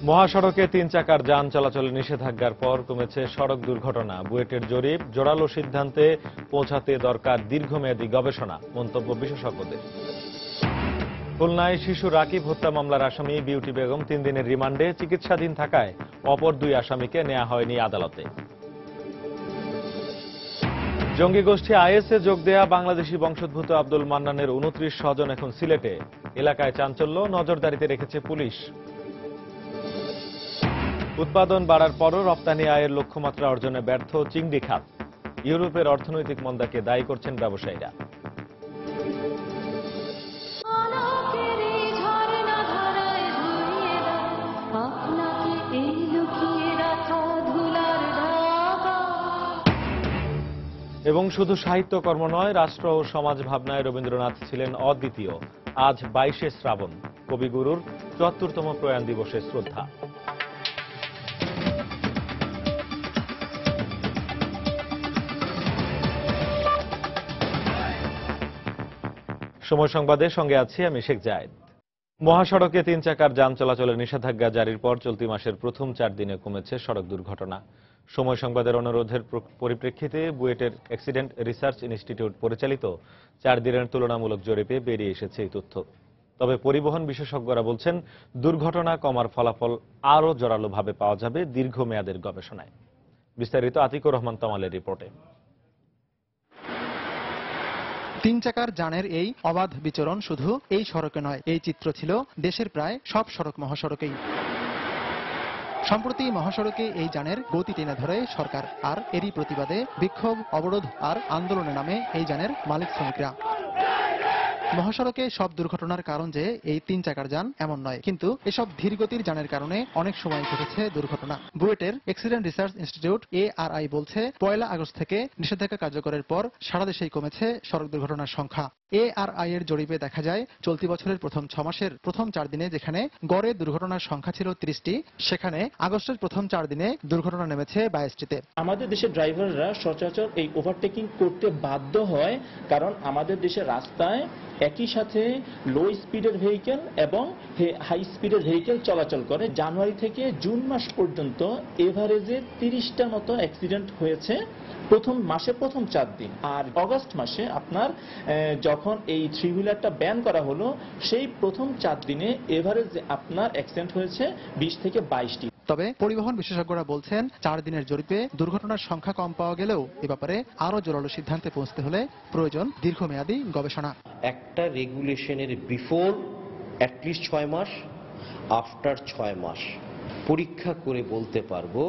মহাসড়কে 3 চাকার যান চলাচলে নিষেধাজ্ঞার পর কমেছে সড়ক দুর্ঘটনা। বুয়েটের জরিপ জোরালো সিদ্ধান্তে পৌঁছাতে দরকার দীর্ঘমেয়াদী গবেষণা, মন্তব্য বিশেষজ্ঞদের। খুলনায় শিশু রাকিব হত্যা মামলার আসামি বিউটি বেগম 3 দিনের রিমান্ডে চিকিৎসাধীন থাকায় অপর 2 আসামিকে নেওয়া হয়নি আদালতে। জঙ্গি গোষ্ঠী আইএসে যোগ দেয়া বাংলাদেশি বংশোদ্ভূত আব্দুল মান্নানের 29 স্বজন এখন সিলেটে। এলাকায় চাঞ্চল্য, নজরদারিতে রেখেছে পুলিশ। উৎপাদন বাড়ার পরও রপ্তানি আয়ের লক্ষ্যমাত্রা অর্জনে ব্যর্থ চিংড়ি খাত। ইউরোপের অর্থনৈতিক মন্দাকে দায়ী করছেন ব্যবসায়ীরা। এবং শুধু সাহিত্যকর্ম নয়, রাষ্ট্র ও সমাজ ভাবনায় রবীন্দ্রনাথ ছিলেন অদ্বিতীয়। আজ 22শে শ্রাবণ, কবিগুরুর ৭৪তম প্রয়াণ দিবসে শ্রদ্ধা। সময় সংবাদের সঙ্গে আছি আমি শেখ জায়েদ। মহাসড়কে 3 চাকার যান চলাচলের নিষেধাজ্ঞা জারির পর চলতি মাসের প্রথম 4 দিনে কমেছে সড়ক দুর্ঘটনা। সময় সংবাদের অনুরোধের পরিপ্রেক্ষিতে বুয়েটের অ্যাক্সিডেন্ট রিসার্চ ইনস্টিটিউট পরিচালিত 4 দিনের তুলনামূলক জরিপে বেরিয়ে এসেছে এই তথ্য। তবে পরিবহন বিশেষজ্ঞরা বলছেন, দুর্ঘটনা কমার ফলাফল আরও জোরালোভাবে পাওয়া যাবে দীর্ঘমেয়াদের গবেষণায়। বিস্তারিত আতিকুর রহমান তামালের রিপোর্টে। 3 চাকার যানের এই অবাধ বিচরণ শুধু এই সড়কে নয়, এই চিত্র ছিল দেশের প্রায় সব সড়ক মহাসড়কেই। সম্প্রতি মহাসড়কে এই যানের গতি টেনে ধরে সরকার, আর এরই প্রতিবাদে বিক্ষোভ, অবরোধ আর আন্দোলনে নামে এই যানের মালিক শ্রমিকরা। মহাসড়কে সব দুর্ঘটনার কারণ যে এই 3 চাকার যান এমন নয়, কিন্তু এসব ধীরগতির যানের কারণে অনেক সময় ঘটেছে দুর্ঘটনা। বুয়েটের অ্যাক্সিডেন্ট রিসার্চ ইনস্টিটিউট ARI বলছে, 1 আগস্ট থেকে নিষেধাজ্ঞা কার্যকরের পর সারা দেশেই কমেছে সড়ক দুর্ঘটনার সংখ্যা। ARI এর জরিপে দেখা যায়, চলতি বছরের প্রথম 6 মাসের প্রথম 4 দিনে যেখানে গড়ে দুর্ঘটনার সংখ্যা ছিল 30টি, সেখানে আগস্টের প্রথম 4 দিনে দুর্ঘটনা নেমেছে 22টিতে। আমাদের দেশের ড্রাইভাররা সচরাচর এই ওভারটেকিং করতে বাধ্য হয়, কারণ আমাদের দেশের রাস্তায় একই সাথে লো স্পিডের ভেহিকেল এবং হাই স্পিডের ভেহিকেল চলাচল করে। জানুয়ারি থেকে জুন মাস পর্যন্ত এভারেজে 30টা মতো অ্যাক্সিডেন্ট হয়েছে প্রথম 4 দিন। আর অগস্ট মাসে আপনার যখন এই 3 হুইলারটা ব্যান করা হলো, সেই প্রথম 4 দিনে এভারেজ আপনার অ্যাক্সিডেন্ট হয়েছে 20 থেকে 22টি। তবে পরিবহন বিশেষজ্ঞরা বলছেন, 4 দিনের জরিপে দুর্ঘটনার সংখ্যা কম পাওয়া গেলেও এ ব্যাপারে আরো জোরালো সিদ্ধান্তে পৌঁছতে হলে প্রয়োজন দীর্ঘমেয়াদী গবেষণা। একটা রেগুলেশনের বিফোর অ্যাটলিস্ট 6 মাস, আফটার 6 মাস পরীক্ষা করে বলতে পারবো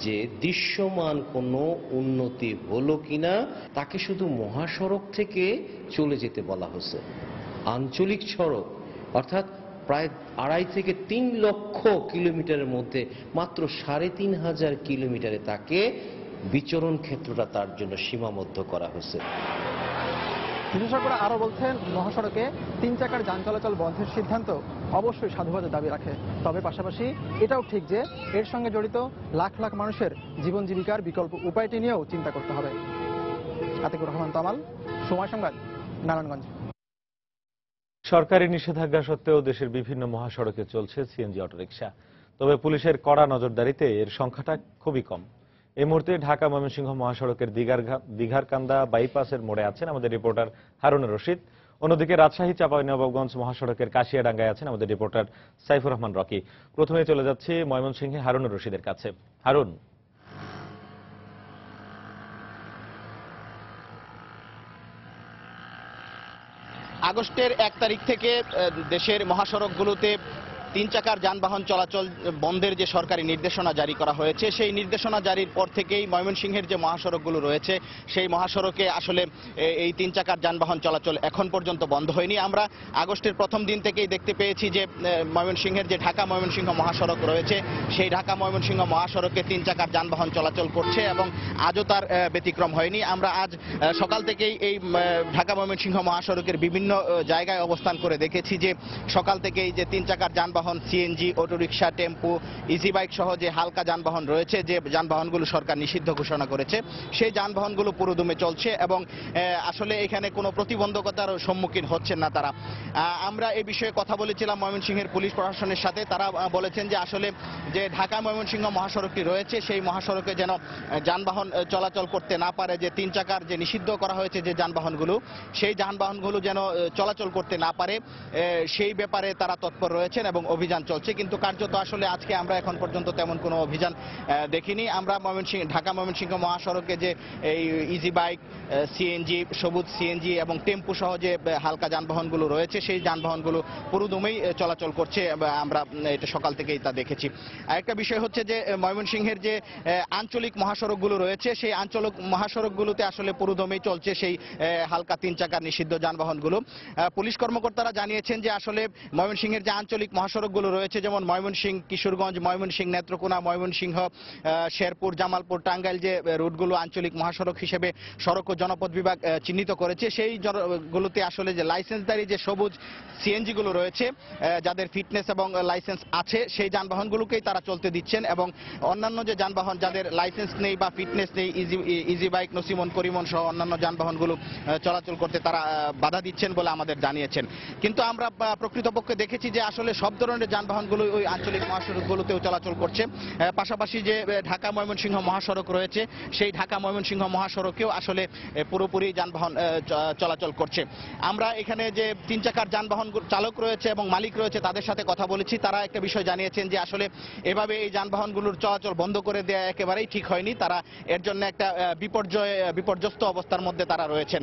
যে দৃশ্যমান কোনো উন্নতি হলো কিনা। তাকে শুধু মহাসড়ক থেকে চলে যেতে বলা হচ্ছে। আঞ্চলিক সড়ক অর্থাৎ প্রায় 2.5 থেকে 3 লক্ষ কিলোমিটারের মধ্যে মাত্র 3,500 কিলোমিটারে তাকে বিচরণ ক্ষেত্রটা তার জন্য সীমাবদ্ধ করা হয়েছে। বিশেষজ্ঞরা আরো বলছেন, মহাসড়কে 3 চাকার যান চলাচল বন্ধের সিদ্ধান্ত অবশ্যই সাধুবাদের দাবি রাখে। তবে পাশাপাশি এটাও ঠিক যে এর সঙ্গে জড়িত লাখ লাখ মানুষের জীবন জীবিকার বিকল্প উপায়টি নিয়েও চিন্তা করতে হবে। আতিকুর রহমান তামাল, সময় সংবাদ, নারায়ণগঞ্জ। সরকারি নিষেধাজ্ঞা সত্ত্বেও দেশের বিভিন্ন মহাসড়কে চলছে সিএনজি অটোরিকশা। তবে পুলিশের কড়া নজরদারিতে এর সংখ্যাটা খুবই কম। এই মুহূর্তে ঢাকা ময়মনসিংহ মহাসড়কের দিঘারকান্দা বাইপাসের মোড়ে আছেন আমাদের রিপোর্টার হারুন রশিদ। অন্যদিকে রাজশাহী চাঁপাইনবাবগঞ্জ মহাসড়কের কাশিয়াডাঙ্গায় আছেন আমাদের রিপোর্টার সাইফুর রহমান রকি। প্রথমে চলে যাচ্ছি ময়মনসিংহে হারুন রশিদের কাছে। হারুন, আগস্টের 1 তারিখ থেকে দেশের মহাসড়কগুলোতে 3 চাকার যানবাহন চলাচল বন্ধের যে সরকারি নির্দেশনা জারি করা হয়েছে, সেই নির্দেশনা জারির পর থেকেই ময়মনসিংহের যে মহাসড়কগুলো রয়েছে, সেই মহাসড়কে আসলে এই 3 চাকার যানবাহন চলাচল এখন পর্যন্ত বন্ধ হয়নি। আমরা আগস্টের প্রথম দিন থেকেই দেখতে পেয়েছি যে ময়মনসিংহের যে ঢাকা ময়মনসিংহ মহাসড়ক রয়েছে, সেই ঢাকা ময়মনসিংহ মহাসড়কে 3 চাকার যানবাহন চলাচল করছে এবং আজও তার ব্যতিক্রম হয়নি। আমরা আজ সকাল থেকেই এই ঢাকা ময়মনসিংহ মহাসড়কের বিভিন্ন জায়গায় অবস্থান করে দেখেছি যে সকাল থেকেই যে 3 চাকার যানবাহন যানবাহন, সিএনজি, অটোরিকশা, টেম্পু, ইজি বাইক সহ যে হালকা যানবাহন রয়েছে, যে যানবাহনগুলো সরকার নিষিদ্ধ ঘোষণা করেছে, সেই যানবাহনগুলো পুরোদমে চলছে এবং আসলে এখানে কোনো প্রতিবন্ধকতার সম্মুখীন হচ্ছেন না তারা। আমরা এই বিষয়ে কথা বলেছিলাম ময়মনসিংহের পুলিশ প্রশাসনের সাথে। তারা বলেছেন যে আসলে যে ঢাকা ময়মনসিংহ মহাসড়কটি রয়েছে, সেই মহাসড়কে যেন যানবাহন চলাচল করতে না পারে, যে 3 চাকার যে নিষিদ্ধ করা হয়েছে যে যানবাহনগুলো, সেই যানবাহনগুলো যেন চলাচল করতে না পারে, সেই ব্যাপারে তারা তৎপর রয়েছেন এবং অভিযান চলছে। কিন্তু কার্যত আসলে আজকে আমরা এখন পর্যন্ত তেমন কোনো অভিযান দেখিনি। আমরা ঢাকা ময়মনসিংহ মহাসড়কে যে এই ইজি বাইক, সিএনজি, সবুজ সিএনজি এবং টেম্পু সহ যে হালকা যানবাহনগুলো রয়েছে, সেই যানবাহনগুলো পুরোদমেই চলাচল করছে। আমরা এটা সকাল থেকেই তা দেখেছি। আরেকটা বিষয় হচ্ছে যে ময়মনসিংহের যে আঞ্চলিক মহাসড়কগুলো রয়েছে, সেই আঞ্চলিক মহাসড়কগুলোতে আসলে পুরোদমেই চলছে সেই হালকা 3 চাকার নিষিদ্ধ যানবাহনগুলো। পুলিশ কর্মকর্তারা জানিয়েছেন যে আসলে ময়মনসিংহের যে আঞ্চলিক মহাসড়কগুলো রয়েছে, যেমন ময়মনসিংহ কিশোরগঞ্জ, ময়মনসিংহ নেত্রকোনা, ময়মনসিংহ শেরপুর, জামালপুর, টাঙ্গাইল যে রুটগুলো আঞ্চলিক মহাসড়ক হিসেবে সড়ক ও জনপথ বিভাগ চিহ্নিত করেছে, সেই গুলোতে আসলে যে লাইসেন্সধারী যে সবুজ সিএনজি গুলো রয়েছে, যাদের ফিটনেস এবং লাইসেন্স আছে, সেই যানবাহনগুলোকেই তারা চলতে দিচ্ছেন এবং অন্যান্য যে যানবাহন যাদের লাইসেন্স নেই বা ফিটনেস নেই, ইজি বাইক, নসিমন, করিমন সহ অন্যান্য যানবাহনগুলো চলাচল করতে তারা বাধা দিচ্ছেন বলে আমাদের জানিয়েছেন। কিন্তু আমরা প্রকৃতপক্ষে দেখেছি যে আসলে সব ধরনের যানবাহনগুলো ওই আঞ্চলিক মহাসড়কগুলোতেও চলাচল করছে। পাশাপাশি যে ঢাকা ময়মনসিংহ মহাসড়ক রয়েছে, সেই ঢাকা ময়মনসিংহ মহাসড়কেও আসলে পুরোপুরি যানবাহন চলাচল করছে। আমরা এখানে যে 3 চাকার যানবাহন চালক রয়েছে এবং মালিক রয়েছে তাদের সাথে কথা বলেছি। তারা একটা বিষয় জানিয়েছেন যে আসলে এভাবে এই যানবাহনগুলোর চলাচল বন্ধ করে দেওয়া একেবারেই ঠিক হয়নি। তারা এর জন্য একটা বিপর্যস্ত অবস্থার মধ্যে তারা রয়েছেন।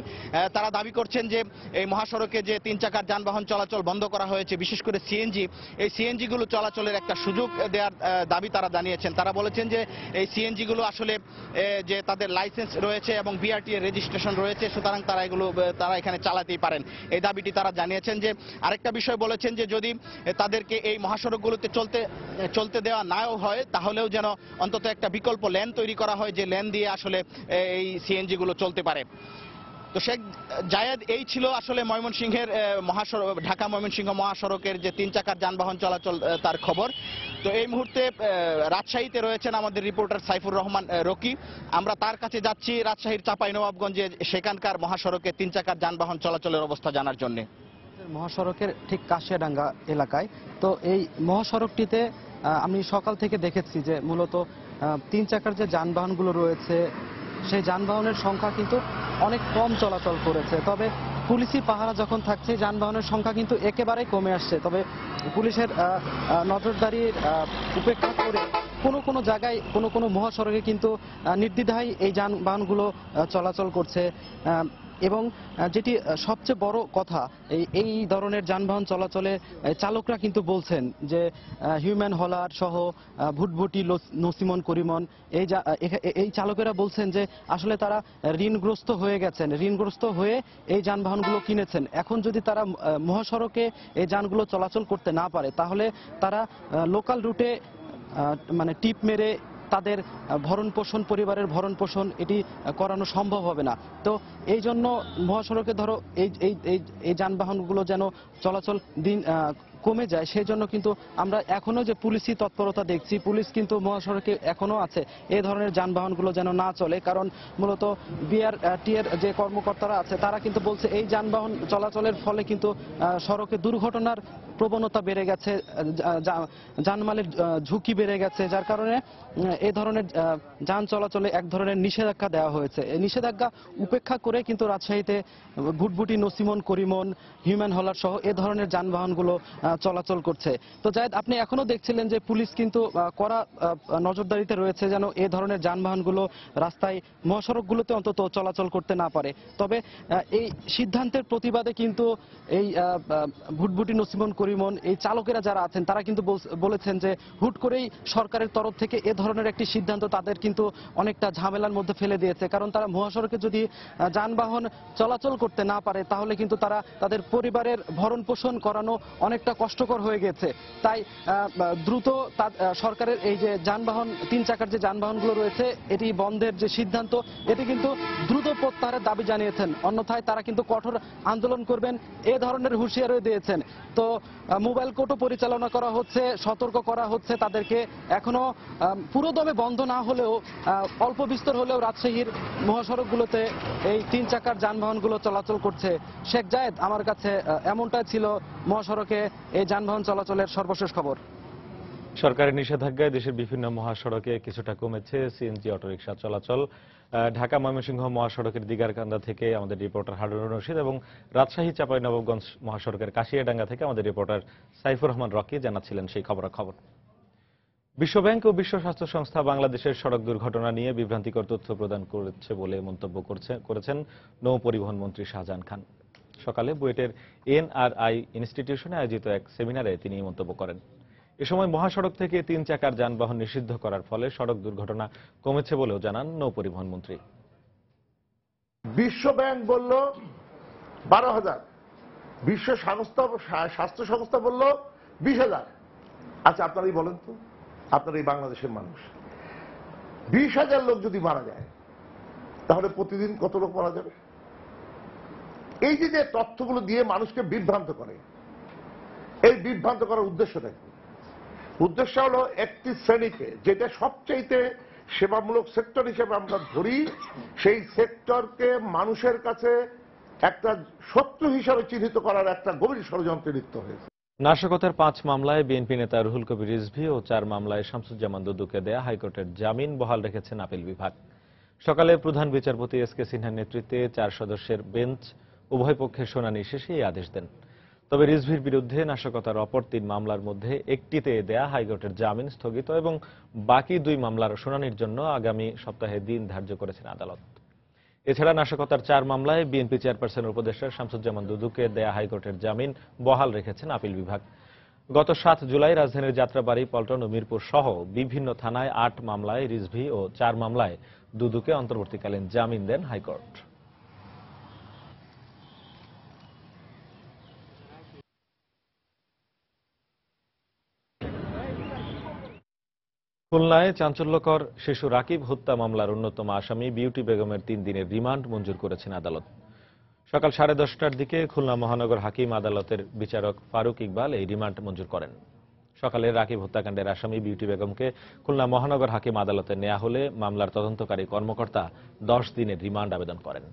তারা দাবি করছেন যে এই মহাসড়কে যে 3 চাকার যানবাহন চলাচল বন্ধ করা হয়েছে, বিশেষ করে সিএনজি, এই সিএনজি গুলো চলাচলের একটা সুযোগ দেওয়ার দাবি তারা জানিয়েছেন। তারা বলেছেন যে এই সিএনজি গুলো আসলে যে তাদের লাইসেন্স রয়েছে এবং বিআরটি এর রেজিস্ট্রেশন রয়েছে, সুতরাং তারা এখানে চালাতেই পারেন, এই দাবিটি তারা জানিয়েছেন। যে আরেকটা বিষয় বলেছেন যে যদি তাদেরকে এই মহাসড়কগুলোতে চলতে দেওয়া নাও হয়, তাহলেও যেন অন্তত একটা বিকল্প লেন তৈরি করা হয়, যে লেন দিয়ে আসলে এই সিএনজি গুলো চলতে পারে। তো শেখ জায়েদ, এই ছিল আসলে ময়মনসিংহের ঢাকা ময়মনসিংহ মহাসড়কের যে 3 চাকার যানবাহন চলাচল তার খবর। তো এই মুহূর্তে রাজশাহীতে রয়েছেন আমাদের রিপোর্টার সাইফুর রহমান রকি। আমরা তার কাছে যাচ্ছি রাজশাহীর চাঁপাইনবাবগঞ্জে, সেখানকার মহাসড়কে 3 চাকার যানবাহন চলাচলের অবস্থা জানার জন্য। মহাসড়কের ঠিক কাশিয়াডাঙ্গা এলাকায়। তো এই মহাসড়কটিতে আমি সকাল থেকে দেখেছি যে মূলত 3 চাকার যে যানবাহনগুলো রয়েছে, সেই যানবাহনের সংখ্যা কিন্তু অনেক কম চলাচল করেছে। তবে পুলিশি পাহারা যখন থাকছে, যানবাহনের সংখ্যা কিন্তু একেবারেই কমে আসছে। তবে পুলিশের নজরদারির উপেক্ষা করে কোনো জায়গায় কোনো মহাসড়কে কিন্তু নির্দ্বিধায় এই যানবাহনগুলো চলাচল করছে। এবং যেটি সবচেয়ে বড় কথা, এই ধরনের যানবাহন চলাচলে চালকরা কিন্তু বলছেন যে হিউম্যান হলার সহ ভুটভুটি, নসিমন, করিমন, এই চালকেরা বলছেন যে আসলে তারা ঋণগ্রস্ত হয়ে গেছেন, ঋণগ্রস্ত হয়ে এই যানবাহনগুলো কিনেছেন। এখন যদি তারা মহাসড়কে এই যানগুলো চলাচল করতে না পারে, তাহলে তারা লোকাল রুটে মানে টিপ মেরে তাদের ভরণ পোষণ, পরিবারের ভরণ পোষণ এটি করানো সম্ভব হবে না। তো এই জন্য মহাসড়কে ধরো এই যানবাহনগুলো যেন চলাচল কমে যায়, সেই জন্য কিন্তু আমরা এখনো যে পুলিশি তৎপরতা দেখছি, পুলিশ কিন্তু মহাসড়কে এখনো আছে এই ধরনের যানবাহনগুলো যেন না চলে। কারণ মূলত বিআরটি এর যে কর্মকর্তারা আছে তারা কিন্তু বলছে এই যানবাহন চলাচলের ফলে কিন্তু সড়কে দুর্ঘটনার প্রবণতা বেড়ে গেছে, যানমালের ঝুঁকি বেড়ে গেছে, যার কারণে এই ধরনের যান চলাচলে এক ধরনের নিষেধাজ্ঞা দেওয়া হয়েছে। এই নিষেধাজ্ঞা উপেক্ষা করে কিন্তু রাজশাহীতে ভুটভুটি, নসিমন, করিমন, হিউম্যান হলার সহ এ ধরনের যানবাহনগুলো চলাচল করছে। তো জায়েদ, আপনি এখনো দেখছিলেন যে পুলিশ কিন্তু কড়া নজরদারিতে রয়েছে যেন এ ধরনের যানবাহনগুলো রাস্তায়, মহাসড়কগুলোতে অন্তত চলাচল করতে না পারে। তবে এই সিদ্ধান্তের প্রতিবাদে কিন্তু এই ভুটভুটি, নসিমন, করিমন এই চালকেরা যারা আছেন তারা কিন্তু বলেছেন যে হুট করেই সরকারের তরফ থেকে এ ধরনের একটি সিদ্ধান্ত তাদের কিন্তু অনেকটা ঝামেলার মধ্যে ফেলে দিয়েছে। কারণ তারা মহাসড়কে যদি যানবাহন চলাচল করতে না পারে, তাহলে কিন্তু তারা তাদের পরিবারের ভরণ পোষণ করানো অনেকটা কষ্টকর হয়ে গেছে। তাই দ্রুত সরকারের এই যে যানবাহন 3 চাকার যে যানবাহনগুলো রয়েছে এটি বন্ধের যে সিদ্ধান্ত এটি কিন্তু দ্রুত প্রত্যাহারের দাবি জানিয়েছেন, অন্যথায় তারা কিন্তু কঠোর আন্দোলন করবেন এ ধরনের হুঁশিয়ারিও দিয়েছেন। তো মোবাইল কোর্টও পরিচালনা করা হচ্ছে, সতর্ক করা হচ্ছে তাদেরকে। এখনো পুরোদমে বন্ধ না হলেও অল্প বিস্তর হলেও রাজশাহীর মহাসড়কগুলোতে এই 3 চাকার যানবাহনগুলো চলাচল করছে। শেখ জায়েদ, আমার কাছে এমনটাই ছিল মহাসড়কে এই যানবাহন চলাচলের সর্বশেষ খবর। সরকারি নিষেধাজ্ঞায় দেশের বিভিন্ন মহাসড়কে কিছুটা কমেছে সিএনজি অটোরিকশা চলাচল। ঢাকা ময়মনসিংহ মহাসড়কের দিগারকান্দা থেকে আমাদের রিপোর্টার হারুনুর রশিদ এবং রাজশাহী চাঁপাইনবাবগঞ্জ মহাসড়কের কাশিয়াডাঙ্গা থেকে আমাদের রিপোর্টার সাইফুর রহমান রকি জানাচ্ছিলেন সেই খবরাখবর। বিশ্বব্যাংক ও বিশ্ব স্বাস্থ্য সংস্থা বাংলাদেশের সড়ক দুর্ঘটনা নিয়ে বিভ্রান্তিকর তথ্য প্রদান করেছে বলে মন্তব্য করেছেন নৌ পরিবহন মন্ত্রী শাহজাহান খান। সকালে বুয়েটের এনআরআই ইনস্টিটিউশনে আয়োজিত এক সেমিনারে তিনি এই মন্তব্য করেন। এ সময় মহাসড়ক থেকে 3 চাকার যানবাহন নিষিদ্ধ করার ফলে সড়ক দুর্ঘটনা কমেছে বলেও জানান নৌ পরিবহন মন্ত্রী। বিশ্ব ব্যাংক বলল 12,000, বিশ্ব স্বাস্থ্য সংস্থা বলল 20,000। আচ্ছা আপনারাই বলেন তো, আপনার এই বাংলাদেশের মানুষ 20,000 লোক যদি মারা যায় তাহলে প্রতিদিন কত লোক মারা যাবে? এই যে তথ্যগুলো দিয়ে মানুষকে বিভ্রান্ত করে, এই বিভ্রান্ত করার উদ্দেশ্যটা কি? উদ্দেশ্য হলো একটি শ্রেণীকে, যেটা সবচাইতে সেবামূলক সেক্টর হিসেবে আমরা ধরি, সেই সেক্টরকে মানুষের কাছে একটা শত্রু হিসাবে চিহ্নিত করার একটা গভীর ষড়যন্ত্রে লিপ্ত হয়েছে। নাশকতার 5 মামলায় বিএনপি নেতা রুহুল কবির রিজভী ও 4 মামলায় শামসুজ্জামান দুদুকে দেয়া হাইকোর্টের জামিন বহাল রেখেছেন আপিল বিভাগ। সকালে প্রধান বিচারপতি এস.কে সিনহার নেতৃত্বে 4 সদস্যের বেঞ্চ উভয় পক্ষের শুনানি শেষে এই আদেশ দেন। তবে রিজভীর বিরুদ্ধে নাশকতার অপর 3 মামলার মধ্যে একটিতে দেয়া হাইকোর্টের জামিন স্থগিত এবং বাকি 2 মামলার শুনানির জন্য আগামী সপ্তাহে দিন ধার্য করেছেন আদালত। এছাড়া নাশকতার 4 মামলায় বিএনপি চেয়ারপারসনের উপদেষ্টা শামসুজ্জামান দুদুকে দেয়া হাইকোর্টের জামিন বহাল রেখেছেন আপিল বিভাগ। গত 7 জুলাই রাজধানীর যাত্রাবাড়ি, পল্টন ও মিরপুর সহ বিভিন্ন থানায় 8 মামলায় রিজভী ও 4 মামলায় দুদুকে অন্তর্বর্তীকালীন জামিন দেন হাইকোর্ট। খুলনায় চাঞ্চল্যকর শিশু রাকিব হত্যা মামলার অন্যতম আসামি বিউটি বেগমের 3 দিনের রিমান্ড মঞ্জুর করেছেন আদালত। সকাল 10:30টার দিকে খুলনা মহানগর হাকিম আদালতের বিচারক ফারুক ইকবাল এই রিমান্ড মঞ্জুর করেন। সকালে রাকিব হত্যাকাণ্ডের আসামি বিউটি বেগমকে খুলনা মহানগর হাকিম আদালতে নেওয়া হলে মামলার তদন্তকারী কর্মকর্তা 10 দিনের রিমান্ড আবেদন করেন।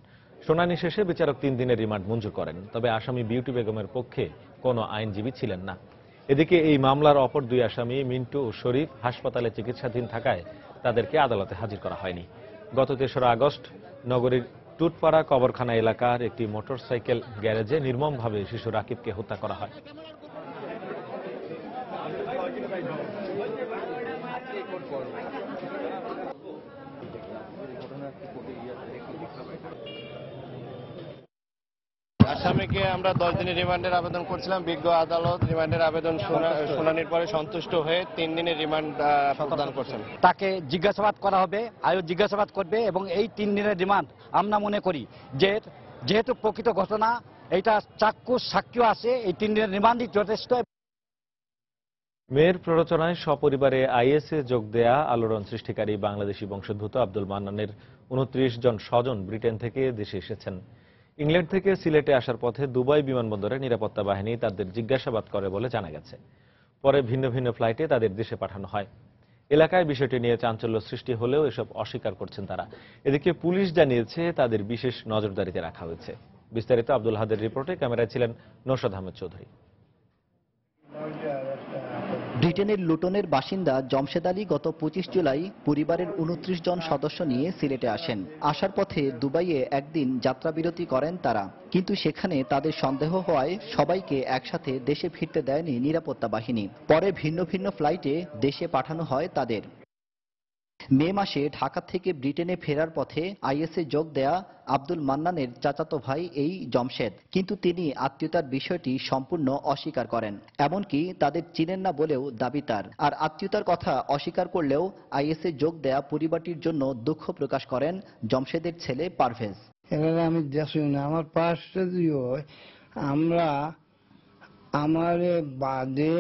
শুনানি শেষে বিচারক 3 দিনের রিমান্ড মঞ্জুর করেন। তবে আসামি বিউটি বেগমের পক্ষে কোনো আইনজীবী ছিলেন না। এদিকে এই মামলার অপর 2 আসামি মিন্টু ও শরীফ হাসপাতালে চিকিৎসাধীন থাকায় তাদেরকে আদালতে হাজির করা হয়নি। গত 3রা আগস্ট নগরীর টুটপাড়া কবরখানা এলাকার একটি মোটরসাইকেল গ্যারেজে নির্মমভাবে শিশু রাকিবকে হত্যা করা হয়। আসামিকে আমরা 10 দিনের রিমান্ডের আবেদন করছিলাম। বিজ্ঞ আদালত রিমান্ডের আবেদন শুনানির পরে সন্তুষ্ট হয়ে 3 দিনের রিমান্ড প্রদান করছেন। তাকে জিজ্ঞাসাবাদ করা হবে, আয়োগ জিজ্ঞাসাবাদ করবে এবং এই 3 দিনের রিমান্ড আমরা মনে করি যে যেহেতু প্রকৃত ঘটনা এটা চাক্ষুষ সাক্ষ্য আছে, এই 3 দিনের রিমান্ডই যথেষ্ট। মেয়ের প্ররোচনায় সপরিবারে আইএসএ যোগ দেয়া আলোড়ন সৃষ্টিকারী বাংলাদেশি বংশোদ্ভূত আব্দুল মান্নানের 29 জন স্বজন ব্রিটেন থেকে দেশে এসেছেন। ইংল্যান্ড থেকে সিলেটে আসার পথে দুবাই বিমানবন্দরে নিরাপত্তা বাহিনী তাদের জিজ্ঞাসাবাদ করে বলে জানা গেছে। পরে ভিন্ন ভিন্ন ফ্লাইটে তাদের দেশে পাঠানো হয়। এলাকায় বিষয়টি নিয়ে চাঞ্চল্য সৃষ্টি হলেও এসব অস্বীকার করছেন তারা। এদিকে পুলিশ জানিয়েছে তাদের বিশেষ নজরদারিতে রাখা হয়েছে। বিস্তারিত আব্দুল হাদের রিপোর্টে, ক্যামেরায় ছিলেন নৌশাদ আহমেদ চৌধুরী। ব্রিটেনের লুটনের বাসিন্দা জমশেদ আলী গত 25 জুলাই পরিবারের 29 জন সদস্য নিয়ে সিলেটে আসেন। আসার পথে দুবাইয়ে একদিন যাত্রাবিরতি করেন তারা, কিন্তু সেখানে তাদের সন্দেহ হওয়ায় সবাইকে একসাথে দেশে ফিরতে দেয়নি নিরাপত্তা বাহিনী। পরে ভিন্ন ভিন্ন ফ্লাইটে দেশে পাঠানো হয় তাদের। মে মাসে ঢাকা থেকে ব্রিটেনে ফেরার পথে আইএসএ যোগ দেয়া আব্দুল মান্নানের চাচাতো ভাই এই জমশেদ, কিন্তু তিনি আত্মীয়তার বিষয়টি সম্পূর্ণ অস্বীকার করেন। এমনকি তাদের চিনেন না বলেও দাবি তার। আর আত্মীয়তার কথা অস্বীকার করলেও আইএসএ যোগ দেয়া পরিবারটির জন্য দুঃখ প্রকাশ করেন জমশেদের ছেলে পারভেজ। আমি দেখি না, আমার পাশে আমরা আমার বাদে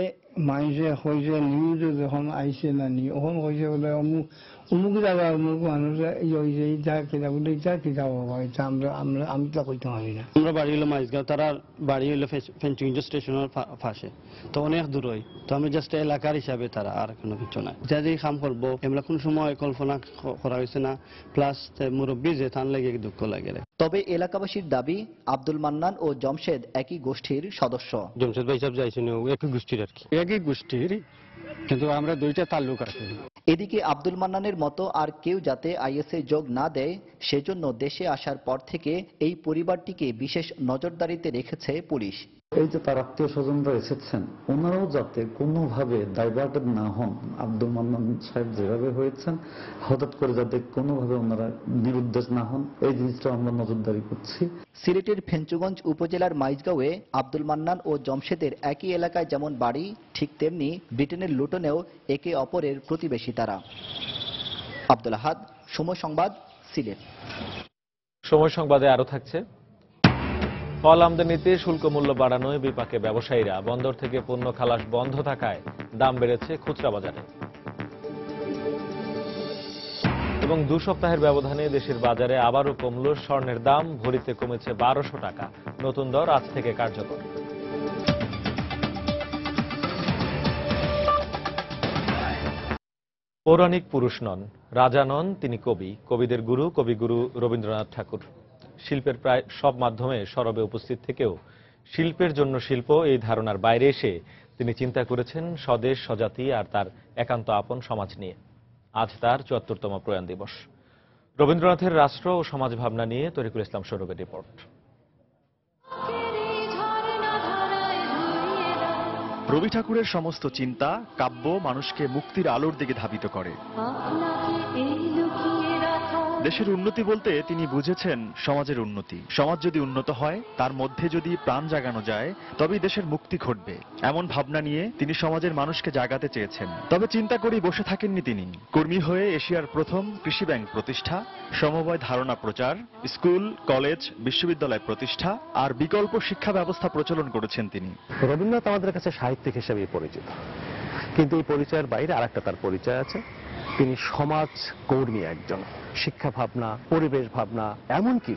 মানুষে হয়েছে নিউজে যখন আইসে না নি ওখান হয়েছে বলে অমুক অমুক জায়গায় অমুক মানুষ হয়েছে যা কিনা বলে যা কি যাবো আমি তো কইতে পারি না। আমরা বাড়ি হলো মাইজগাঁও, তারা বাড়ি হলো ফেঞ্চুইঞ্জ স্টেশনের পাশে, তো অনেক দূর হয়। তো আমি জাস্ট এলাকার হিসাবে তারা, আর কোনো কিছু নাই। যা যে কাম করবো এমন কোনো সময় কল্পনা করা হয়েছে না। প্লাস মুরব্বী যে তার লাগে দুঃখ লাগে। তবে এলাকাবাসীর দাবি আব্দুল মান্নান ও জমশেদ একই গোষ্ঠীর সদস্য। জমশেদ ভাই সাহেব যাইছেন একই গোষ্ঠীর আর কি, একই গোষ্ঠীর, কিন্তু আমরা দুইটা তাল্লুক আছে। এদিকে আব্দুল মান্নানের মতো আর কেউ যাতে আইএসএ যোগ না দেয় সেজন্য দেশে আসার পর থেকে এই পরিবারটিকে বিশেষ নজরদারিতে রেখেছে পুলিশ। এই যে তার আত্মীয় স্বজনরা এসেছেন, ওনারাও যাতে কোনোভাবে ডাইভার্টেড না হন, আব্দুল মান্নান সাহেব যেভাবে হয়েছেন হঠাৎ করে যাতে কোনোভাবে ওনারা নিরুদ্দেশ না হন, এই জিনিসটা আমরা নজরদারি করছি। সিলেটের ফেঞ্চুগঞ্জ উপজেলার মাইজগাঁওয়ে আব্দুল মান্নান ও জমশেদের একই এলাকায় যেমন বাড়ি, ঠিক তেমনি ব্রিটেনের লুটনেও একে অপরের প্রতিবেশী তারা। আব্দুল আহাদ, সময় সংবাদ, সিলেট। সময় সংবাদে আরো থাকছে, ফল আমদানিতে শুল্ক মূল্য বাড়ানোয় বিপাকে ব্যবসায়ীরা। বন্দর থেকে পণ্য খালাস বন্ধ থাকায় দাম বেড়েছে খুচরা বাজারে। এবং 2 সপ্তাহের ব্যবধানে দেশের বাজারে আবারও কমল স্বর্ণের দাম, ভরিতে কমেছে 1200 টাকা। নতুন দর আজ থেকে কার্যকর। পৌরাণিক পুরুষ নন, রাজা নন, তিনি কবি। কবিদের গুরু, কবিগুরু রবীন্দ্রনাথ ঠাকুর। শিল্পের প্রায় সব মাধ্যমে সরবে উপস্থিত থেকেও শিল্পের জন্য শিল্প এই ধারণার বাইরে এসে তিনি চিন্তা করেছেন স্বদেশ, স্বজাতি আর তার একান্ত আপন সমাজ নিয়ে। আজ তার ৭৪তম প্রয়াণ দিবস। রবীন্দ্রনাথের রাষ্ট্র ও সমাজ ভাবনা নিয়ে তরিকুল ইসলাম সৌরভের রিপোর্ট। রবি ঠাকুরের সমস্ত চিন্তা, কাব্য মানুষকে মুক্তির আলোর দিকে ধাবিত করে। দেশের উন্নতি বলতে তিনি বুঝেছেন সমাজের উন্নতি। সমাজ যদি উন্নত হয়, তার মধ্যে যদি প্রাণ জাগানো যায়, তবেই দেশের মুক্তি ঘটবে। এমন ভাবনা নিয়ে তিনি সমাজের মানুষকে জাগাতে চেয়েছেন। তবে চিন্তা করেই বসে থাকেননি তিনি। কর্মী হয়ে এশিয়ার প্রথম কৃষি ব্যাংক প্রতিষ্ঠা, সমবায় ধারণা প্রচার, স্কুল, কলেজ, বিশ্ববিদ্যালয় প্রতিষ্ঠা আর বিকল্প শিক্ষা ব্যবস্থা প্রচলন করেছেন তিনি। রবীন্দ্রনাথ আমাদের কাছে সাহিত্যিক হিসেবে পরিচিত, কিন্তু এই পরিচয়ের বাইরে আরেকটা তার পরিচয় আছে। তিনি সমাজ কর্মী একজন। শিক্ষা ভাবনা, পরিবেশ ভাবনা, এমনকি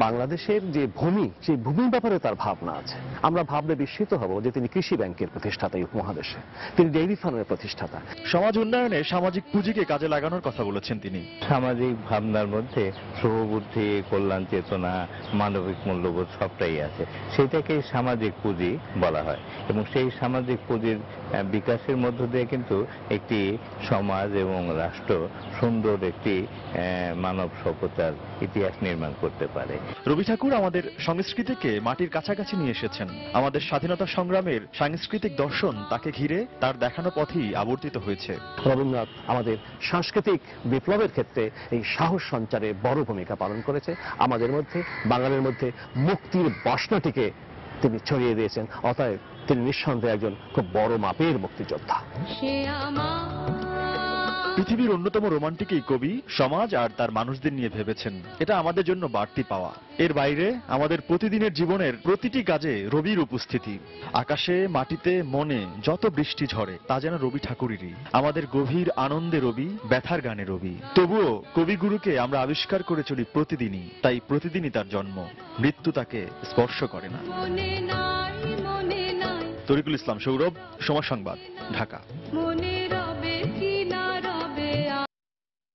বাংলাদেশের যে ভূমি, সেই ভূমির ব্যাপারে তার ভাবনা আছে। আমরা ভাবলে বিস্মিত হব যে তিনি কৃষি ব্যাংকের প্রতিষ্ঠাতা এই উপমহাদেশে, তিনি ডেইরি ফার্মের প্রতিষ্ঠাতা। সমাজ উন্নয়নে সামাজিক পুঁজিকে কাজে লাগানোর কথা বলেছেন তিনি। সামাজিক ভাবনার মধ্যে শুভবুদ্ধি, কল্যাণ চেতনা, মানবিক মূল্যবোধ সবটাই আছে। সেটাকে সামাজিক পুঁজি বলা হয় এবং সেই সামাজিক পুঁজির বিকাশের মধ্য দিয়ে কিন্তু একটি সমাজ এবং রাষ্ট্র সুন্দর একটি মানব সভ্যতার ইতিহাস নির্মাণ করতে পারে। রবি ঠাকুর আমাদের সংস্কৃতিকে মাটির কাছাকাছি নিয়ে এসেছেন। আমাদের স্বাধীনতা সংগ্রামের সাংস্কৃতিক দর্শন তাকে ঘিরে তার দেখানো পথেই আবর্তিত হয়েছে। রবীন্দ্রনাথ আমাদের সাংস্কৃতিক বিপ্লবের ক্ষেত্রে এই সাহস সঞ্চারে বড় ভূমিকা পালন করেছে। আমাদের মধ্যে, বাঙালির মধ্যে মুক্তির বাসনাটিকে তিনি ছড়িয়ে দিয়েছেন। অতএব তিনি নিঃসন্দেহে একজন খুব বড় মাপের মুক্তিযোদ্ধা। পৃথিবীর অন্যতম রোমান্টিক এই কবি সমাজ আর তার মানুষদের নিয়ে ভেবেছেন। এটা আমাদের জন্য বাড়তি পাওয়া। এর বাইরে আমাদের প্রতিদিনের জীবনের প্রতিটি কাজে রবির উপস্থিতি। আকাশে, মাটিতে, মনে যত বৃষ্টি ঝরে তা যেন রবি ঠাকুরেরই। আমাদের গভীর আনন্দে রবি, ব্যথার গানে রবি। তবুও কবিগুরুকে আমরা আবিষ্কার করে চলি প্রতিদিনই। তাই প্রতিদিনই তার জন্ম, মৃত্যু তাকে স্পর্শ করে না। তরিকুল ইসলাম সৌরভ, সময় সংবাদ, ঢাকা।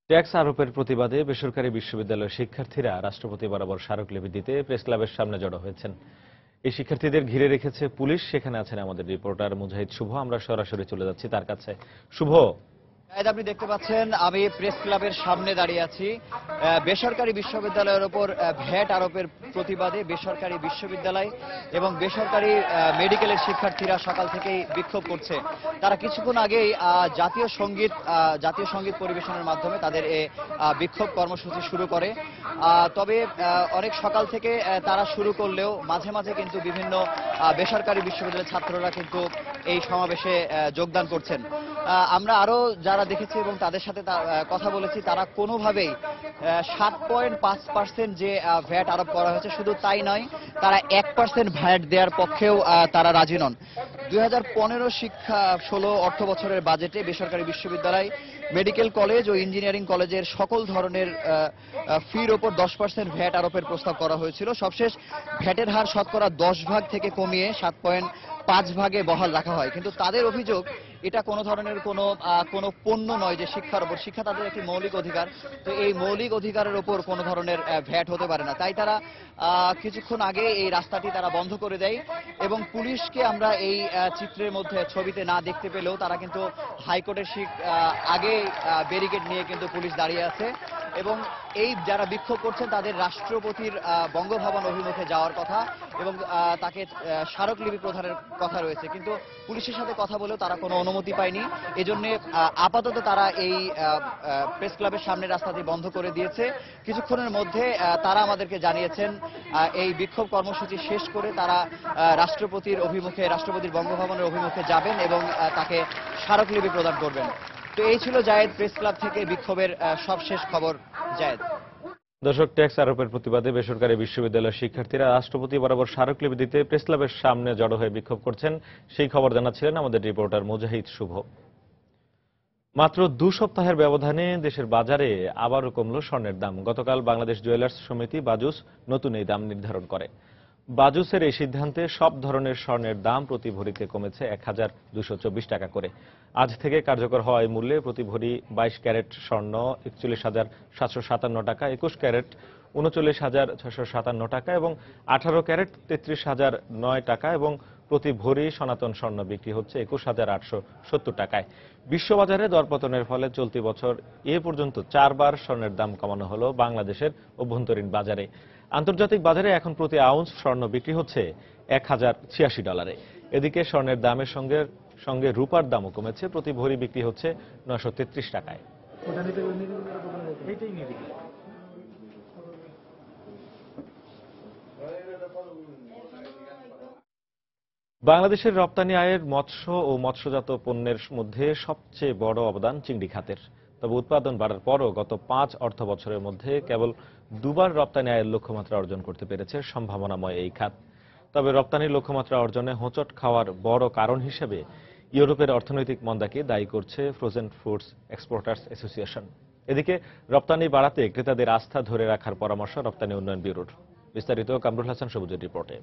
ট্যাক্স আরোপের প্রতিবাদে বেসরকারি বিশ্ববিদ্যালয়ের শিক্ষার্থীরা রাষ্ট্রপতি বরাবর স্মারকলিপি দিতে প্রেস ক্লাবের সামনে জড়ো হয়েছেন। এই শিক্ষার্থীদের ঘিরে রেখেছে পুলিশ। সেখানে আছেন আমাদের রিপোর্টার মুজাহিদ শুভ। আমরা সরাসরি চলে যাচ্ছি তার কাছে। শুভ, আপনি দেখতে পাচ্ছেন আমি প্রেস ক্লাবের সামনে দাঁড়িয়ে আছি। বেসরকারি বিশ্ববিদ্যালয়ের উপর ভ্যাট আরোপের প্রতিবাদে বেসরকারি বিশ্ববিদ্যালয় এবং বেসরকারি মেডিকেলের শিক্ষার্থীরা সকাল থেকেই বিক্ষোভ করছে। তারা কিছুক্ষণ আগেই জাতীয় সঙ্গীত পরিবেশনের মাধ্যমে তাদের এই বিক্ষোভ কর্মসূচি শুরু করে। তবে অনেক সকাল থেকে তারা শুরু করলেও মাঝে মাঝে কিন্তু বিভিন্ন বেসরকারি বিশ্ববিদ্যালয়ের ছাত্ররা কিন্তু এই সমাবেশে যোগদান করছেন। আমরা আরো যারা দেখেছি এবং তাদের সাথে কথা বলেছি, তারা কোনোভাবেই 7.5% যে ভ্যাট আরোপ করা হয়েছে শুধু তাই নয়, তারা 1% ভ্যাট দেওয়ার পক্ষেও তারা রাজি নন। 2015 শিক্ষা 16 অর্থ বছরের বাজেটে বেসরকারি বিশ্ববিদ্যালয়, মেডিকেল কলেজ ও ইঞ্জিনিয়ারিং কলেজের সকল ধরনের ফির ওপর 10% ভ্যাট আরোপের প্রস্তাব করা হয়েছিল। সবশেষ ভ্যাটের হার শতকরা 10 ভাগ থেকে কমিয়ে 7.5 ভাগে বহাল রাখা হয়। কিন্তু তাদের অভিযোগ, এটা কোনো ধরনের কোনো পণ্য নয় যে শিক্ষার উপর, শিক্ষা তাদের একটি মৌলিক অধিকার, তো এই মৌলিক অধিকারের উপর কোনো ধরনের ভ্যাট হতে পারে না। তাই তারা কিছুক্ষণ আগে এই রাস্তাটি তারা বন্ধ করে দেয় এবং পুলিশকে আমরা এই চিত্রের মধ্যে ছবিতে না দেখতে পেলেও তারা কিন্তু হাইকোর্টের আগে ব্যারিকেড নিয়ে কিন্তু পুলিশ দাঁড়িয়ে আছে এবং এই যারা বিক্ষোভ করছেন তাদের রাষ্ট্রপতির বঙ্গভবন অভিমুখে যাওয়ার কথা এবং তাকে স্মারকলিপি প্রদানের কথা রয়েছে। কিন্তু পুলিশের সাথে কথা বলেও তারা কোনো অনুমতি পায়নি। এজন্য আপাতত তারা এই প্রেস ক্লাবের সামনে রাস্তাটি বন্ধ করে দিয়েছে। কিছুক্ষণের মধ্যে তারা আমাদেরকে জানিয়েছেন এই বিক্ষোভ কর্মসূচি শেষ করে তারা রাষ্ট্রপতির বঙ্গভবনের অভিমুখে যাবেন এবং তাকে স্মারকলিপি প্রদান করবেন। তো এই ছিল জায়েদ প্রেস ক্লাব থেকে বিক্ষোভের সবশেষ খবর। জায়েদ। দর্শক, ট্যাক্স আরোপের প্রতিবাদে বেসরকারি বিশ্ববিদ্যালয়ের শিক্ষার্থীরা রাষ্ট্রপতি বরাবর স্মারকলিপি দিতে প্রেস ক্লাবের সামনে জড়ো হয়ে বিক্ষোভ করছেন, সেই খবর জানাচ্ছিলেন আমাদের রিপোর্টার মুজাহিদ শুভ। মাত্র 2 সপ্তাহের ব্যবধানে দেশের বাজারে আবারও কমল স্বর্ণের দাম। গতকাল বাংলাদেশ জুয়েলার্স সমিতি বাজুস নতুন এই দাম নির্ধারণ করে। বাজুসের এই সিদ্ধান্তে সব ধরনের স্বর্ণের দাম প্রতি ভরিতে কমেছে 1224 টাকা করে। আজ থেকে কার্যকর হওয়া এই মূল্যে প্রতি ভরি 22 ক্যারেট স্বর্ণ 41,757 টাকা, 21 ক্যারেট 39,657 টাকা এবং 18 ক্যারেট 33,009 টাকা এবং প্রতি ভরি সনাতন স্বর্ণ বিক্রি হচ্ছে 21,870 টাকায়। বিশ্ববাজারে দরপতনের ফলে চলতি বছর এ পর্যন্ত 4 বার স্বর্ণের দাম কমানো হলো বাংলাদেশের অভ্যন্তরীণ বাজারে। আন্তর্জাতিক বাজারে এখন প্রতি আউন্স স্বর্ণ বিক্রি হচ্ছে $1,086। এদিকে স্বর্ণের দামের সঙ্গে রূপার দামও কমেছে, প্রতি ভরি বিক্রি হচ্ছে 933 টাকায়। বাংলাদেশের রপ্তানি আয়ের মৎস্য ও মৎস্যজাত পণ্যের মধ্যে সবচেয়ে বড় অবদান চিংড়ি খাতের। তবে উৎপাদন বাড়ার পরও গত 5 অর্থ বছরের মধ্যে কেবল 2 বার রপ্তানি আয়ের লক্ষ্যমাত্রা অর্জন করতে পেরেছে সম্ভাবনাময় এই খাত। তবে রপ্তানির লক্ষ্যমাত্রা অর্জনে হোঁচট খাওয়ার বড় কারণ হিসেবে ইউরোপের অর্থনৈতিক মন্দাকে দায়ী করছে ফ্রোজেন ফুডস এক্সপোর্টার্স অ্যাসোসিয়েশন। এদিকে রপ্তানি বাড়াতে ক্রেতাদের আস্থা ধরে রাখার পরামর্শ রপ্তানি উন্নয়ন ব্যুরোর। বিস্তারিত কামরুল হাসান সবুজের রিপোর্টে।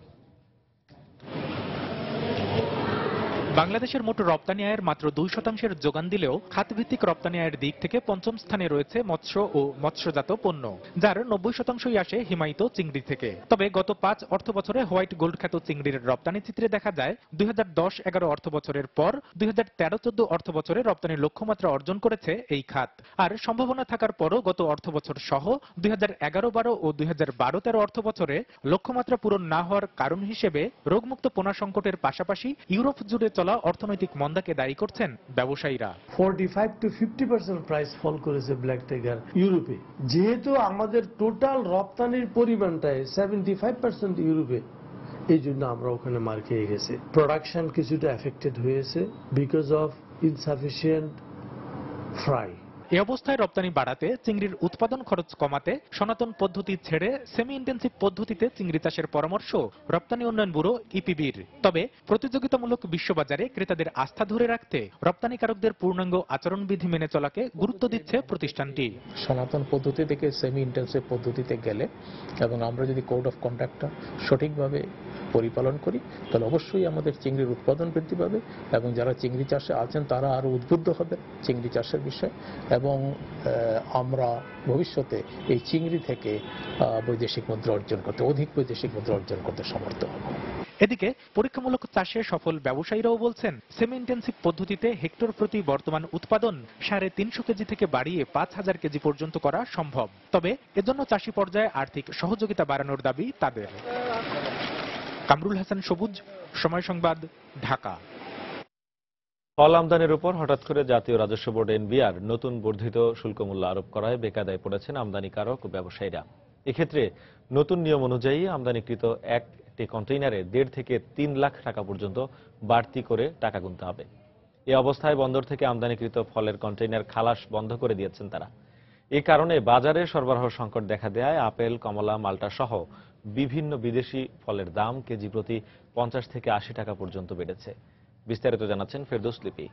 বাংলাদেশের মোট রপ্তানি আয়ের মাত্র 2% যোগান দিলেও খাতভিত্তিক রপ্তানি আয়ের দিক থেকে পঞ্চম স্থানে রয়েছে মৎস্য ও মৎস্যজাত পণ্য, যার 90%ই আসে হিমায়িত চিংড়ি থেকে। তবে গত 5 অর্থ বছরে হোয়াইট গোল্ড খ্যাত চিংড়ির রপ্তানি চিত্রে দেখা যায় 2010-11 অর্থ বছরের পর 2013-14 অর্থ বছরে রপ্তানির লক্ষ্যমাত্রা অর্জন করেছে এই খাত। আর সম্ভাবনা থাকার পরও গত অর্থ বছর সহ 2011-12 ও 2012-13 অর্থ বছরে লক্ষ্যমাত্রা পূরণ না হওয়ার কারণ হিসেবে রোগমুক্ত পোনা সংকটের পাশাপাশি ইউরোপ জুড়ে চলা অর্থনৈতিক মন্দাকে দায়ী করছেন ব্যবসায়ীরা। 45 to 50% প্রাইস ফল করেছে ব্ল্যাক টাইগার ইউরোপে। যেহেতু আমাদের টোটাল রপ্তানির পরিমাণটায় 75% ইউরোপে, এই জন্য আমরা ওখানে মার খেয়ে গেছি। প্রোডাকশন কিছুটা এফেক্টেড হয়েছে বিকজ অফ ইনসাফিসিয়েন্ট ফ্রাই। এই অবস্থায় রপ্তানি বাড়াতে চিংড়ির উৎপাদন খরচ কমাতে সনাতন পদ্ধতি ছেড়ে সেমি ইন্টেন্সিভ পদ্ধতিতে চিংড়ি চাষের পরামর্শ রপ্তানি উন্নয়ন ব্যুরো ইপিবির। তবে প্রতিযোগিতামূলক বিশ্ববাজারে ক্রেতাদের আস্থা ধরে রাখতে রপ্তানিকারকদের পূর্ণাঙ্গ আচরণবিধি মেনে চলাকে গুরুত্ব দিচ্ছে প্রতিষ্ঠানটি। সনাতন পদ্ধতি থেকে সেমি ইন্টেন্সিভ পদ্ধতিতে গেলে এবং আমরা যদি কোড অফ কন্ডাক্টটা সঠিকভাবে পরিপালন করি তাহলে অবশ্যই আমাদের চিংড়ির উৎপাদন বৃদ্ধি পাবে এবং যারা চিংড়ি চাষে আছেন তারা আরো উদ্বুদ্ধ হবে চিংড়ি চাষের বিষয়ে এবং আমরা ভবিষ্যতে এই চিংড়ি থেকে বৈদেশিক মুদ্রা অর্জন করতে, অধিক বৈদেশিক মুদ্রা অর্জন করতে সমর্থ হব। এদিকে পরীক্ষামূলক চাষে সফল ব্যবসায়ীরাও বলছেন সেমি ইন্টেন্সিভ পদ্ধতিতে হেক্টর প্রতি বর্তমান উৎপাদন 350 কেজি থেকে বাড়িয়ে 5000 কেজি পর্যন্ত করা সম্ভব। তবে এজন্য চাষী পর্যায়ে আর্থিক সহযোগিতা বাড়ানোর দাবি তাদের। কামরুল হাসান সবুজ, সময় সংবাদ, ঢাকা। ফল আমদানির উপর হঠাৎ করে জাতীয় রাজস্ব বোর্ড এনবিআর নতুন বর্ধিত শুল্ক মূল্য আরোপ করায় বেকায়দায় পড়েছেন আমদানিকারক ও ব্যবসায়ীরা। এক্ষেত্রে নতুন নিয়ম অনুযায়ী আমদানিকৃত একটি কন্টেইনারে 1.5 থেকে 3 লাখ টাকা পর্যন্ত বাড়তি করে টাকা গুনতে হবে। এই অবস্থায় বন্দর থেকে আমদানিকৃত ফলের কন্টেইনার খালাস বন্ধ করে দিয়েছেন তারা। এই কারণে বাজারে সরবরাহ সংকট দেখা দেয় আপেল, কমলা, মাল্টা সহ বিভিন্ন বিদেশি ফলের দাম কেজি প্রতি 50 থেকে 80 টাকা পর্যন্ত বেড়েছে। বিস্তারিত জানাচ্ছেন ফেরদৌস লিপি।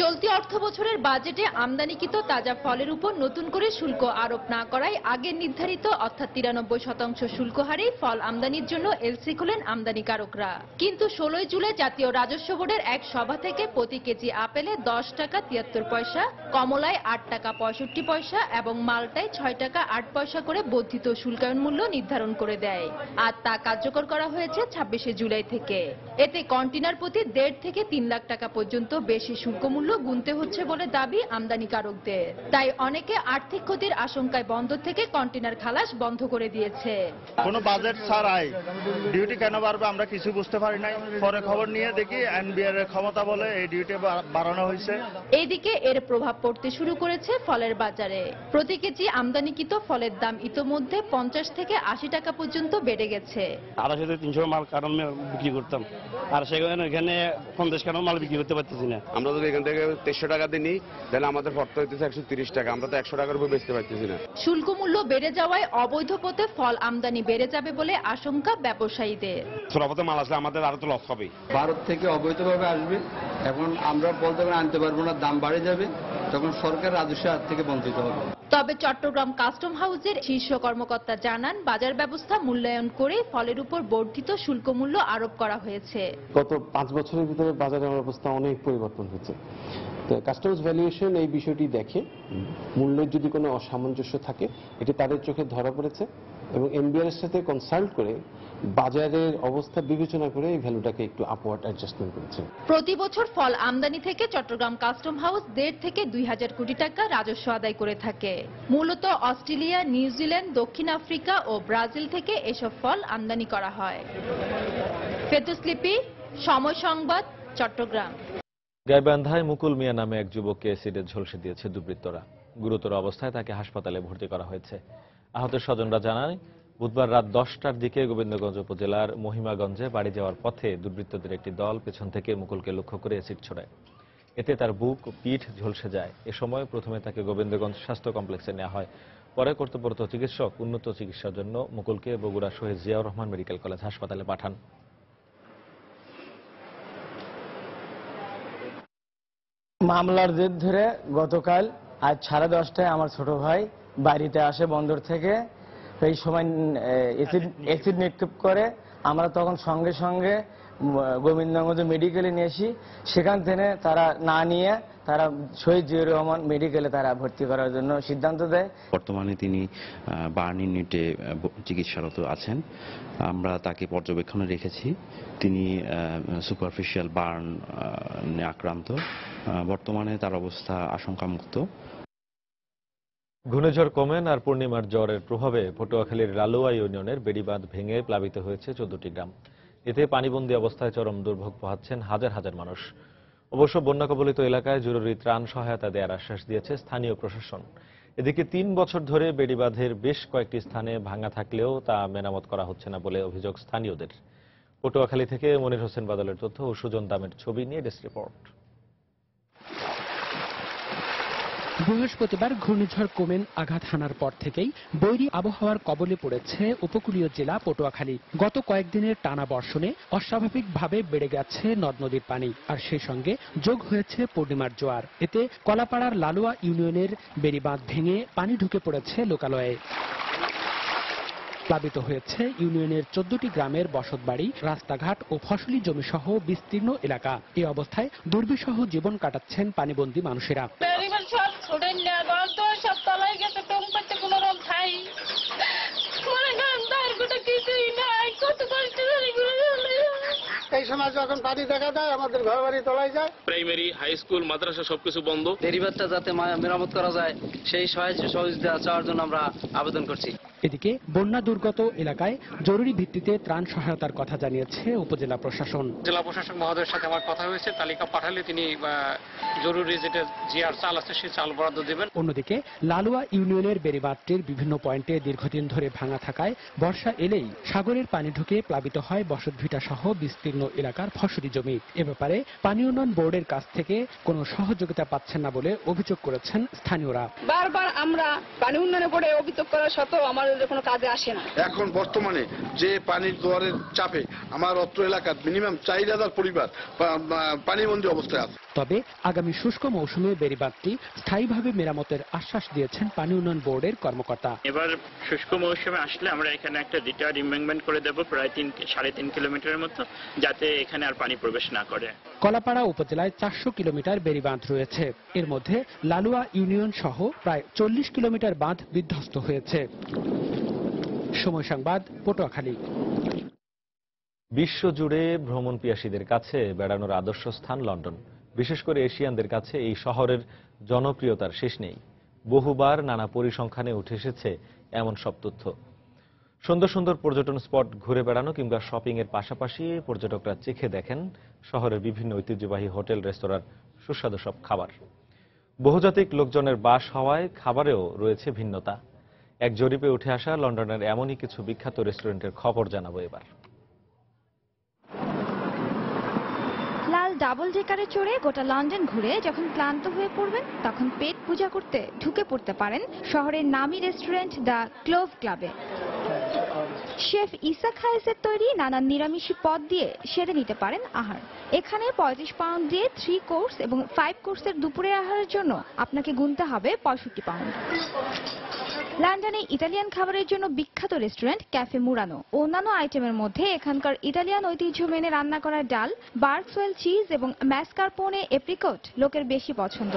চলতি অর্থবছরের বাজেটে আমদানিকৃত তাজা ফলের উপর নতুন করে শুল্ক আরোপ না করায় আগে নির্ধারিত অর্থাৎ 93% শুল্ক হারেই ফল আমদানির জন্য এলসি খোলেন আমদানিকারকরা। কিন্তু 16 জুলাই জাতীয় রাজস্ব বোর্ডের এক সভা থেকে প্রতি কেজি আপেলে 10 টাকা 73 পয়সা, কমলায় 8 টাকা 65 পয়সা এবং মাল্টায় 6 টাকা 8 পয়সা করে বর্ধিত শুল্কায়ন মূল্য নির্ধারণ করে দেয়। আর তা কার্যকর করা হয়েছে 26 জুলাই থেকে। এতে কন্টেইনার প্রতি 1.5 থেকে 3 লাখ টাকা পর্যন্ত বেশি শুল্ক মূল্য গুনতে হচ্ছে বলে দাবি আমদানিকারকদের। তাই অনেকে আর্থিক ক্ষতির আশঙ্কায় বন্দর থেকে কন্টেইনার খালাস বন্ধ করে দিয়েছে। কোনো বাজেট ছাড়াই ডিউটি কেন বাড়বে আমরা কিছু বুঝতে পারি নাই। পরে খবর নিয়ে দেখি এনবিআর এর ক্ষমতা বলে এই ডিউটি বাড়ানো হয়েছে। এইদিকে এর প্রভাব পড়তে শুরু করেছে ফলের বাজারে। প্রতি কেজি আমদানিকৃত ফলের দাম ইতোমধ্যে 50 থেকে 80 টাকা পর্যন্ত বেড়ে গেছে। 250 থেকে 300 মাল কারণ বিক্রি করতাম, আর সেখানে এখানে 50 কারণ মাল বিক্রি করতে পারতেছি না। আমরা যদি এখান থেকে 300 টাকা দিই তাহলে আমাদের পড়তে হইতেছে 130 টাকা, আমরা তো 100 টাকার উপর বেচতে পারতেছি না। শুল্ক মূল্য বেড়ে যাওয়ায় অবৈধ পথে ফল আমদানি বেড়ে যাবে বলে আশঙ্কা ব্যবসায়ীদের। ছোটপথে মাল আসলে আমাদের আরো তো লস হবে। ভারত থেকে অবৈধভাবে আসবে, এখন আমরা বলতে পারি আনতে পারবো না, দাম বাড়ে যাবে, তখন সরকার রাজস্ব হাত থেকে বঞ্চিত হবে। তবে চট্টগ্রাম কাস্টম হাউসের শীর্ষ কর্মকর্তা জানান, বাজার ব্যবস্থা মূল্যায়ন করে ফলের উপর বর্ধিত শুল্ক মূল্য আরোপ করা হয়েছে। গত 5 বছরের ভিতরে বাজারের অবস্থা অনেক পরিবর্তন হয়েছে। তো কাস্টমস ভ্যালুয়েশন এই বিষয়টি দেখে মূল্যের যদি কোনো অসামঞ্জস্য থাকে এটি তাদের চোখে ধরা পড়েছে এবং এনবিআর এর সাথে কনসাল্ট করে বাজারের অবস্থা বিবেচনা করে এই ভ্যালুটাকে একটু আপওয়ার্ড অ্যাডজাস্টমেন্ট করেছে। প্রতি বছর ফল আমদানি থেকে চট্টগ্রাম কাস্টম হাউস 1.5 থেকে 2000 কোটি টাকা রাজস্ব আদায় করে থাকে। মূলত অস্ট্রেলিয়া, নিউজিল্যান্ড, দক্ষিণ আফ্রিকা ও ব্রাজিল থেকে এসব ফল আমদানি করা হয়। ফেরদৌস লিপি, সময় সংবাদ, চট্টগ্রাম। গাইবান্ধায় মুকুল মিয়া নামে এক যুবককে অ্যাসিডে ঝলসে দিয়েছে দুর্বৃত্তরা। গুরুতর অবস্থায় তাকে হাসপাতালে ভর্তি করা হয়েছে। আহতের স্বজনরা জানায়, বুধবার রাত 10টার দিকে গোবিন্দগঞ্জ উপজেলার মহিমাগঞ্জে বাড়ি যাওয়ার পথে দুর্বৃত্তদের একটি দল পেছন থেকে মুকুলকে লক্ষ্য করে অ্যাসিড ছোড়ে। এতে তার বুক ও পিঠ ঝলসে যায়। এ সময় প্রথমে তাকে গোবিন্দগঞ্জ স্বাস্থ্য কমপ্লেক্সে নেওয়া হয়। পরে কর্তব্যরত চিকিৎসক উন্নত চিকিৎসার জন্য মুকুলকে বগুড়া শহীদ জিয়াউর রহমান মেডিকেল কলেজ হাসপাতালে পাঠান। মামলার জের ধরে গতকাল আজ 10:30টায় আমার ছোট ভাই বাড়িতে আসে বন্দর থেকে। এই সময় অ্যাসিড নিক্ষেপ করে। আমরা তখন সঙ্গে সঙ্গে গোবিন্দগঞ্জ মেডিকেলে নিয়ে আসি। সেখান থেকে তারা না নিয়ে তারা শহীদ জিয়াউর রহমান মেডিকেলে তারা ভর্তি করার জন্য সিদ্ধান্ত দেয়। বর্তমানে তিনি বার্ন ইউনিটে চিকিৎসারত আছেন। আমরা তাকে পর্যবেক্ষণে রেখেছি। তিনি সুপারফিশিয়াল বার্ন আক্রান্ত। বর্তমানে তার অবস্থা আশঙ্কামুক্ত। ঘূর্ণিঝড় কোমেন আর পূর্ণিমার জ্বরের প্রভাবে পটুয়াখালীর লালুয়া ইউনিয়নের বেড়িবাঁধ ভেঙে প্লাবিত হয়েছে 14টি গ্রাম। এতে পানিবন্দী অবস্থায় চরম দুর্ভোগ পোহাচ্ছেন হাজার হাজার মানুষ। অবশ্য বন্যা কবলিত এলাকায় জরুরি ত্রাণ সহায়তা দেওয়ার আশ্বাস দিয়েছে স্থানীয় প্রশাসন। এদিকে 3 বছর ধরে বেড়িবাঁধের বেশ কয়েকটি স্থানে ভাঙা থাকলেও তা মেরামত করা হচ্ছে না বলে অভিযোগ স্থানীয়দের। পটুয়াখালী থেকে মনির হোসেন বাদলের তথ্য ও সুজন দামের ছবি নিয়ে ডেস্ক রিপোর্ট। বৃহস্পতিবার ঘূর্ণিঝড় কোমেন আঘাত হানার পর থেকেই বৈরী আবহাওয়ার কবলে পড়েছে উপকূলীয় জেলা পটুয়াখালী। গত কয়েকদিনের টানা বর্ষণে অস্বাভাবিকভাবে বেড়ে গেছে নদ নদীর পানি, আর সেই সঙ্গে যোগ হয়েছে পূর্ণিমার জোয়ার। এতে কলাপাড়ার লালুয়া ইউনিয়নের বেড়িবাঁধ ভেঙে পানি ঢুকে পড়েছে লোকালয়ে। প্লাবিত হয়েছে ইউনিয়নের 14টি গ্রামের বসতবাড়ি, রাস্তাঘাট ও ফসলি জমি সহ বিস্তীর্ণ এলাকা। এই অবস্থায় দুর্বিষহ জীবন কাটাচ্ছেন পানিবন্দী মানুষেরা। এই সময় যখন পানি দেখা যায় আমাদের ঘর বাড়ি তলায় যায়। প্রাইমারি, হাই স্কুল, মাদ্রাসা সবকিছু বন্ধ। বেড়িবাঁধটা যাতে মেরামত করা যায় সেই সহযোগিতা চাওয়ার জন্য আমরা আবেদন করছি। এদিকে বন্যা দুর্গত এলাকায় জরুরি ভিত্তিতে ত্রাণ সহায়তার কথা জানিয়েছে উপজেলা প্রশাসন। জেলা প্রশাসক মহোদয়ের সাথে আমার কথা হয়েছে, তালিকা পাঠালে তিনি জরুরি যেটা জিআর চাল আছে সেই চাল বরাদ্দ দেবেন। অন্যদিকে লালুয়া ইউনিয়নের বেড়িবাঁধটির বিভিন্ন পয়েন্টে দীর্ঘদিন ধরে ভাঙা থাকায় বর্ষা এলেই সাগরের পানি ঢুকে প্লাবিত হয় বসতভিটা সহ বিস্তীর্ণ এলাকার ফসলি জমি। এ ব্যাপারে পানি উন্নয়ন বোর্ডের কাছ থেকে কোনো সহযোগিতা পাচ্ছেন না বলে অভিযোগ করেছেন স্থানীয়রা। বারবার আমরা পানি উন্নয়ন বোর্ডে অভিযোগ করার সত্ত্বেও আমাদের কোনো কাজে আসে না। এখন বর্তমানে যে পানির জোয়ারের চাপে আমার অত্র এলাকার মিনিমাম 4000 পরিবার পানিবন্দী অবস্থায় আছে। তবে আগামী শুষ্ক মৌসুমে বেড়িবাঁধটি স্থায়ীভাবে মেরামতের আশ্বাস দিয়েছেন পানি উন্নয়ন বোর্ডের কর্মকর্তা। এবার শুষ্ক মৌসুমে আসলে আমরা এখানে একটা রিটায়ার ইমবেঙ্কমেন্ট করে দেব প্রায় 3.5 কিলোমিটারের মতো, যাতে এখানে আর পানি প্রবেশ না করে। কলাপাড়া উপজেলায় 400 কিলোমিটার বেড়িবাঁধ রয়েছে। এর মধ্যে লালুয়া ইউনিয়ন সহ প্রায় 40 কিলোমিটার বাঁধ বিধ্বস্ত হয়েছে। সময় সংবাদ, পটুয়াখালী। বিশ্বজুড়ে ভ্রমণ পিয়াসীদের কাছে বেড়ানোর আদর্শ স্থান লন্ডন। বিশেষ করে এশিয়ানদের কাছে এই শহরের জনপ্রিয়তার শেষ নেই। বহুবার নানা পরিসংখ্যানে উঠে এসেছে এমন সব তথ্য। সুন্দর সুন্দর পর্যটন স্পট ঘুরে বেড়ানো কিংবা শপিং এর পাশাপাশি পর্যটকরা চেখে দেখেন শহরের বিভিন্ন ঐতিহ্যবাহী হোটেল রেস্তোরাঁর সুস্বাদু সব খাবার। বহুজাতিক লোকজনের বাস হওয়ায় খাবারেও রয়েছে ভিন্নতা। এক জরিপে উঠে আসা লন্ডনের এমনই কিছু বিখ্যাত রেস্টুরেন্টের খবর জানাবো এবার। লাল ডাবল ডেকারে চড়ে গোটা লন্ডন ঘুরে যখন ক্লান্ত হয়ে পড়বেন, তখন পেট পূজা করতে ঢুকে পড়তে পারেন শহরের নামী রেস্টুরেন্ট দ্য ক্লোভ ক্লাবে। শেফ ইসা খায়েসের তৈরি নানান নিরামিষী পদ দিয়ে সেরে নিতে পারেন আহার। এখানে 35 পাউন্ড দিয়ে 3 কোর্স এবং 5 কোর্সের দুপুরের আহারের জন্য আপনাকে গুনতে হবে 65 পাউন্ড। লন্ডনে ইতালিয়ান খাবারের জন্য বিখ্যাত রেস্টুরেন্ট ক্যাফে মুরানো। অন্যান্য আইটেমের মধ্যে এখানকার ইতালিয়ান ঐতিহ্য মেনে রান্না করা ডাল, বার্কসওয়েল চিজ এবং ম্যাসকারপোনে এপ্রিকট লোকের বেশি পছন্দ।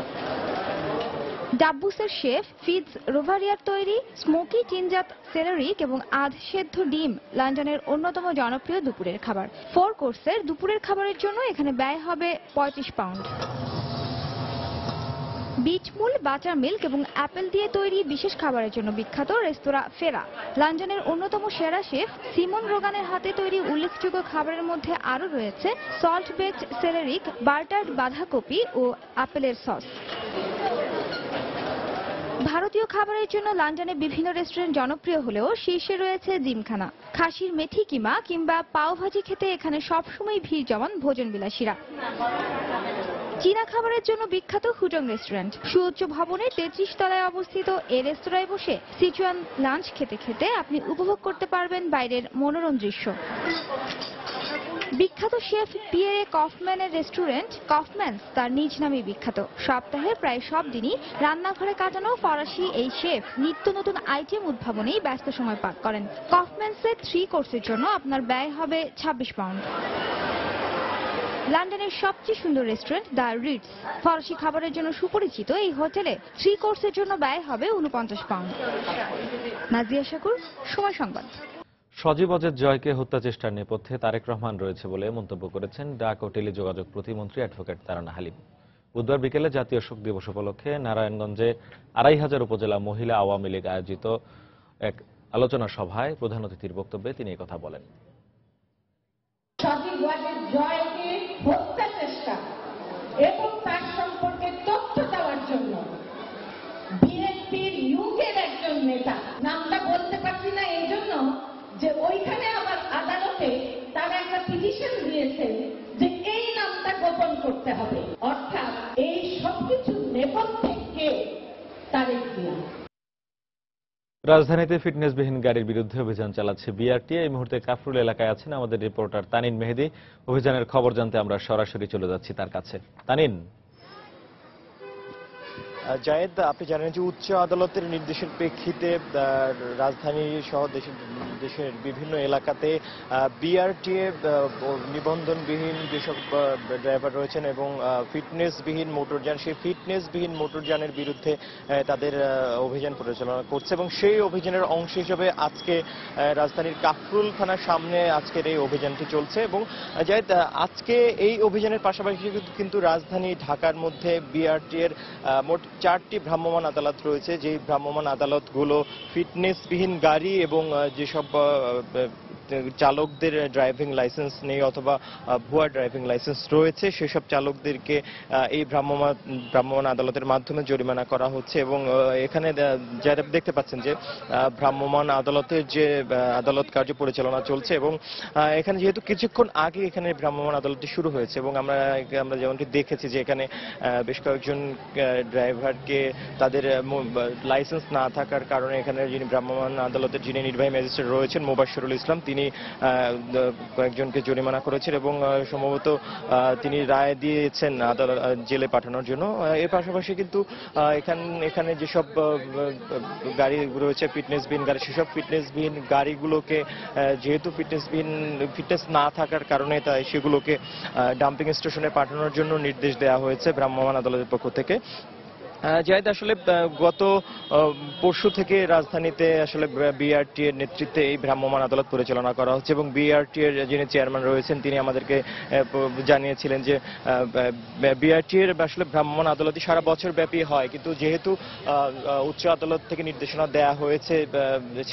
ডাব্বুসের শেফ ফিটজ রোভারিয়ার তৈরি স্মোকি টিনজাত সেলারিক এবং আধ সেদ্ধ ডিম লন্ডনের অন্যতম জনপ্রিয় দুপুরের খাবার। 4 কোর্সের দুপুরের খাবারের জন্য এখানে ব্যয় হবে 35 পাউন্ড। বিটমুল, বাটার মিল্ক এবং অ্যাপেল দিয়ে তৈরি বিশেষ খাবারের জন্য বিখ্যাত রেস্তোরাঁ ফেরা। লন্ডনের অন্যতম সেরা শেফ সিমন রোগানের হাতে তৈরি উল্লেখযোগ্য খাবারের মধ্যে আরও রয়েছে সল্ট বেকড সেলারিক, বাটার্ড বাঁধাকপি ও আপেলের সস। ভারতীয় খাবারের জন্য লন্ডনে বিভিন্ন রেস্টুরেন্ট জনপ্রিয় হলেও শীর্ষে রয়েছে জিমখানা। খাসির মেথি কিমা কিংবা পাওভাজি খেতে এখানে সবসময় ভিড় জমান ভোজন বিলাসীরা। চীনা খাবারের জন্য বিখ্যাত হুটং রেস্টুরেন্ট। সুউচ্চ ভবনের 33 তলায় অবস্থিত এই রেস্তোরাঁয় বসে সিচুয়ান লাঞ্চ খেতে খেতে আপনি উপভোগ করতে পারবেন বাইরের মনোরম দৃশ্য। বিখ্যাত শেফ পিয়েরে কফম্যানের রেস্টুরেন্ট কফম্যানস তার নিজ নামে বিখ্যাত। সপ্তাহে প্রায় সব দিনই রান্নাঘরে কাটানো ফরাসি এই শেফ নিত্য নতুন আইটেম উদ্ভাবনেই ব্যস্ত সময় পার করেন। কফম্যানসের 3 কোর্সের জন্য আপনার ব্যয় হবে 26 পাউন্ড। লন্ডনের সবচেয়ে সুন্দর রেস্টুরেন্ট দ্য রিটস। ফরাসি খাবারের জন্য সুপরিচিত এই হোটেলে 3 কোর্সের জন্য ব্যয় হবে 49 পাউন্ড। নাজিয়া শাকুর, সময় সংবাদ। সজীব অজের জয়কে হত্যা চেষ্টার নেপথ্যে তারেক রহমান রয়েছে বলে মন্তব্য করেছেন ডাক ও টেলিযোগাযোগ প্রতিমন্ত্রী অ্যাডভোকেট তারানা হালিম। বুধবার বিকেলে জাতীয় শোক দিবস উপলক্ষে নারায়ণগঞ্জে 2500 উপজেলা মহিলা আওয়ামী লীগ আয়োজিত এক আলোচনা সভায় প্রধান অতিথির বক্তব্যে তিনি কথা বলেন। সজীব ওয়াজের জয়কে হত্যা চেষ্টা এবং তার সম্পর্কে তথ্য দেওয়ার জন্য বিএনপির ইউকের একজন নেতা, নামটা বলতে পারছি না এই জন্য যে ওইখানে আমার আদালতে তারা একটা পিটিশন দিয়েছেন যে এই নামটা গোপন করতে হবে। অর্থাৎ এই সবকিছু নেপথ্যে কে? তারেক জিয়া। রাজধানীতে ফিটনেসবিহীন গাড়ির বিরুদ্ধে অভিযান চালাচ্ছে বিআরটিএ। এই মুহূর্তে কাফরুল এলাকায় আছেন আমাদের রিপোর্টার তানিন মেহেদি। অভিযানের খবর জানতে আমরা সরাসরি চলে যাচ্ছি তার কাছে। তানিন। জায়েদ, আপনি জানেন যে উচ্চ আদালতের নির্দেশের প্রেক্ষিতে রাজধানী সহ দেশের বিভিন্ন এলাকাতে বিআরটিএ নিবন্ধনবিহীন যেসব ড্রাইভার রয়েছেন এবং ফিটনেসবিহীন মোটরযান, সেই ফিটনেসবিহীন মোটরযানের বিরুদ্ধে তাদের অভিযান পরিচালনা করছে এবং সেই অভিযানের অংশ হিসেবে আজকে রাজধানীর কাফরুল থানার সামনে আজকের এই অভিযানটি চলছে। এবং জায়েদ, আজকে এই অভিযানের পাশাপাশি কিন্তু রাজধানী ঢাকার মধ্যে বিআরটিএর মোট 4টি ভ্রাম্যমাণ আদালত রয়েছে, যেই ভ্রাম্যমাণ আদালতগুলো ফিটনেসবিহীন গাড়ি এবং যেসব চালকদের ড্রাইভিং লাইসেন্স নেই অথবা ভুয়া ড্রাইভিং লাইসেন্স রয়েছে সেসব চালকদেরকে এই ভ্রাম্যমাণ আদালতের মাধ্যমে জরিমানা করা হচ্ছে। এবং এখানে যারা দেখতে পাচ্ছেন যে ভ্রাম্যমাণ আদালতের যে আদালত কার্য পরিচালনা চলছে এবং এখানে যেহেতু কিছুক্ষণ আগে এখানে ভ্রাম্যমাণ আদালতটি শুরু হয়েছে এবং আমরা যেমনটি দেখেছি যে এখানে বেশ কয়েকজন ড্রাইভারকে তাদের লাইসেন্স না থাকার কারণে এখানে যিনি ভ্রাম্যমাণ আদালতের যিনি নির্বাহী ম্যাজিস্ট্রেট রয়েছেন মোবাশ্বেরুল ইসলাম, তিনি কয়েকজনকে জরিমানা করেছেন এবং সম্ভবত তিনি রায় দিয়েছেন জেলে পাঠানোর জন্য। এর পাশাপাশি কিন্তু এখানে যেসব গাড়ি রয়েছে ফিটনেসবিহীন গাড়ি, সেসব ফিটনেসবিহীন গাড়িগুলোকে যেহেতু ফিটনেস না থাকার কারণে তাই সেগুলোকে ডাম্পিং স্টেশনে পাঠানোর জন্য নির্দেশ দেওয়া হয়েছে ভ্রাম্যমাণ আদালতের পক্ষ থেকে। জাহিদ, আসলে গত পরশু থেকে রাজধানীতে আসলে বিআরটি এর নেতৃত্বে এই ভ্রাম্যমাণ আদালত পরিচালনা করা হচ্ছে এবং বিআরটি এর যিনি চেয়ারম্যান রয়েছেন তিনি আমাদেরকে জানিয়েছিলেন যে বিআরটি এর আসলে ভ্রাম্যমাণ আদালতই সারা বছর ব্যাপী হয়, কিন্তু যেহেতু উচ্চ আদালত থেকে নির্দেশনা দেওয়া হয়েছে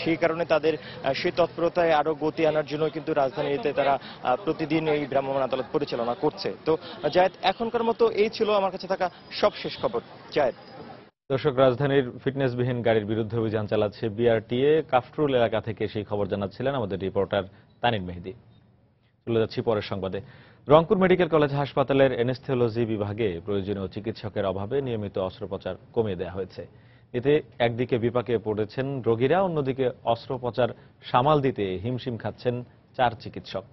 সেই কারণে তাদের সেই তৎপরতায় আরো গতি আনার জন্য কিন্তু রাজধানীতে তারা প্রতিদিন এই ভ্রাম্যমাণ আদালত পরিচালনা করছে। তো জাহিদ, এখনকার মতো এই ছিল আমার কাছে থাকা সব শেষ খবর। জাহিদ। দর্শক, রাজধানীর ফিটনেসবিহীন গাড়ির বিরুদ্ধে অভিযান চালাচ্ছে বিআরটিএ। কাফরুল এলাকা থেকে সেই খবর জানাচ্ছিলেন আমাদের রিপোর্টার তানিন মেহেদি। চলে যাচ্ছি পরের সংবাদে। রংপুর মেডিকেল কলেজ হাসপাতালের অ্যানেস্থেসিওলজি বিভাগে প্রয়োজনীয় চিকিৎসকের অভাবে নিয়মিত অস্ত্রোপচার কমিয়ে দেওয়া হয়েছে। এতে একদিকে বিপাকে পড়েছেন রোগীরা, অন্যদিকে অস্ত্রোপচার সামাল দিতে হিমশিম খাচ্ছেন 4 চিকিৎসক।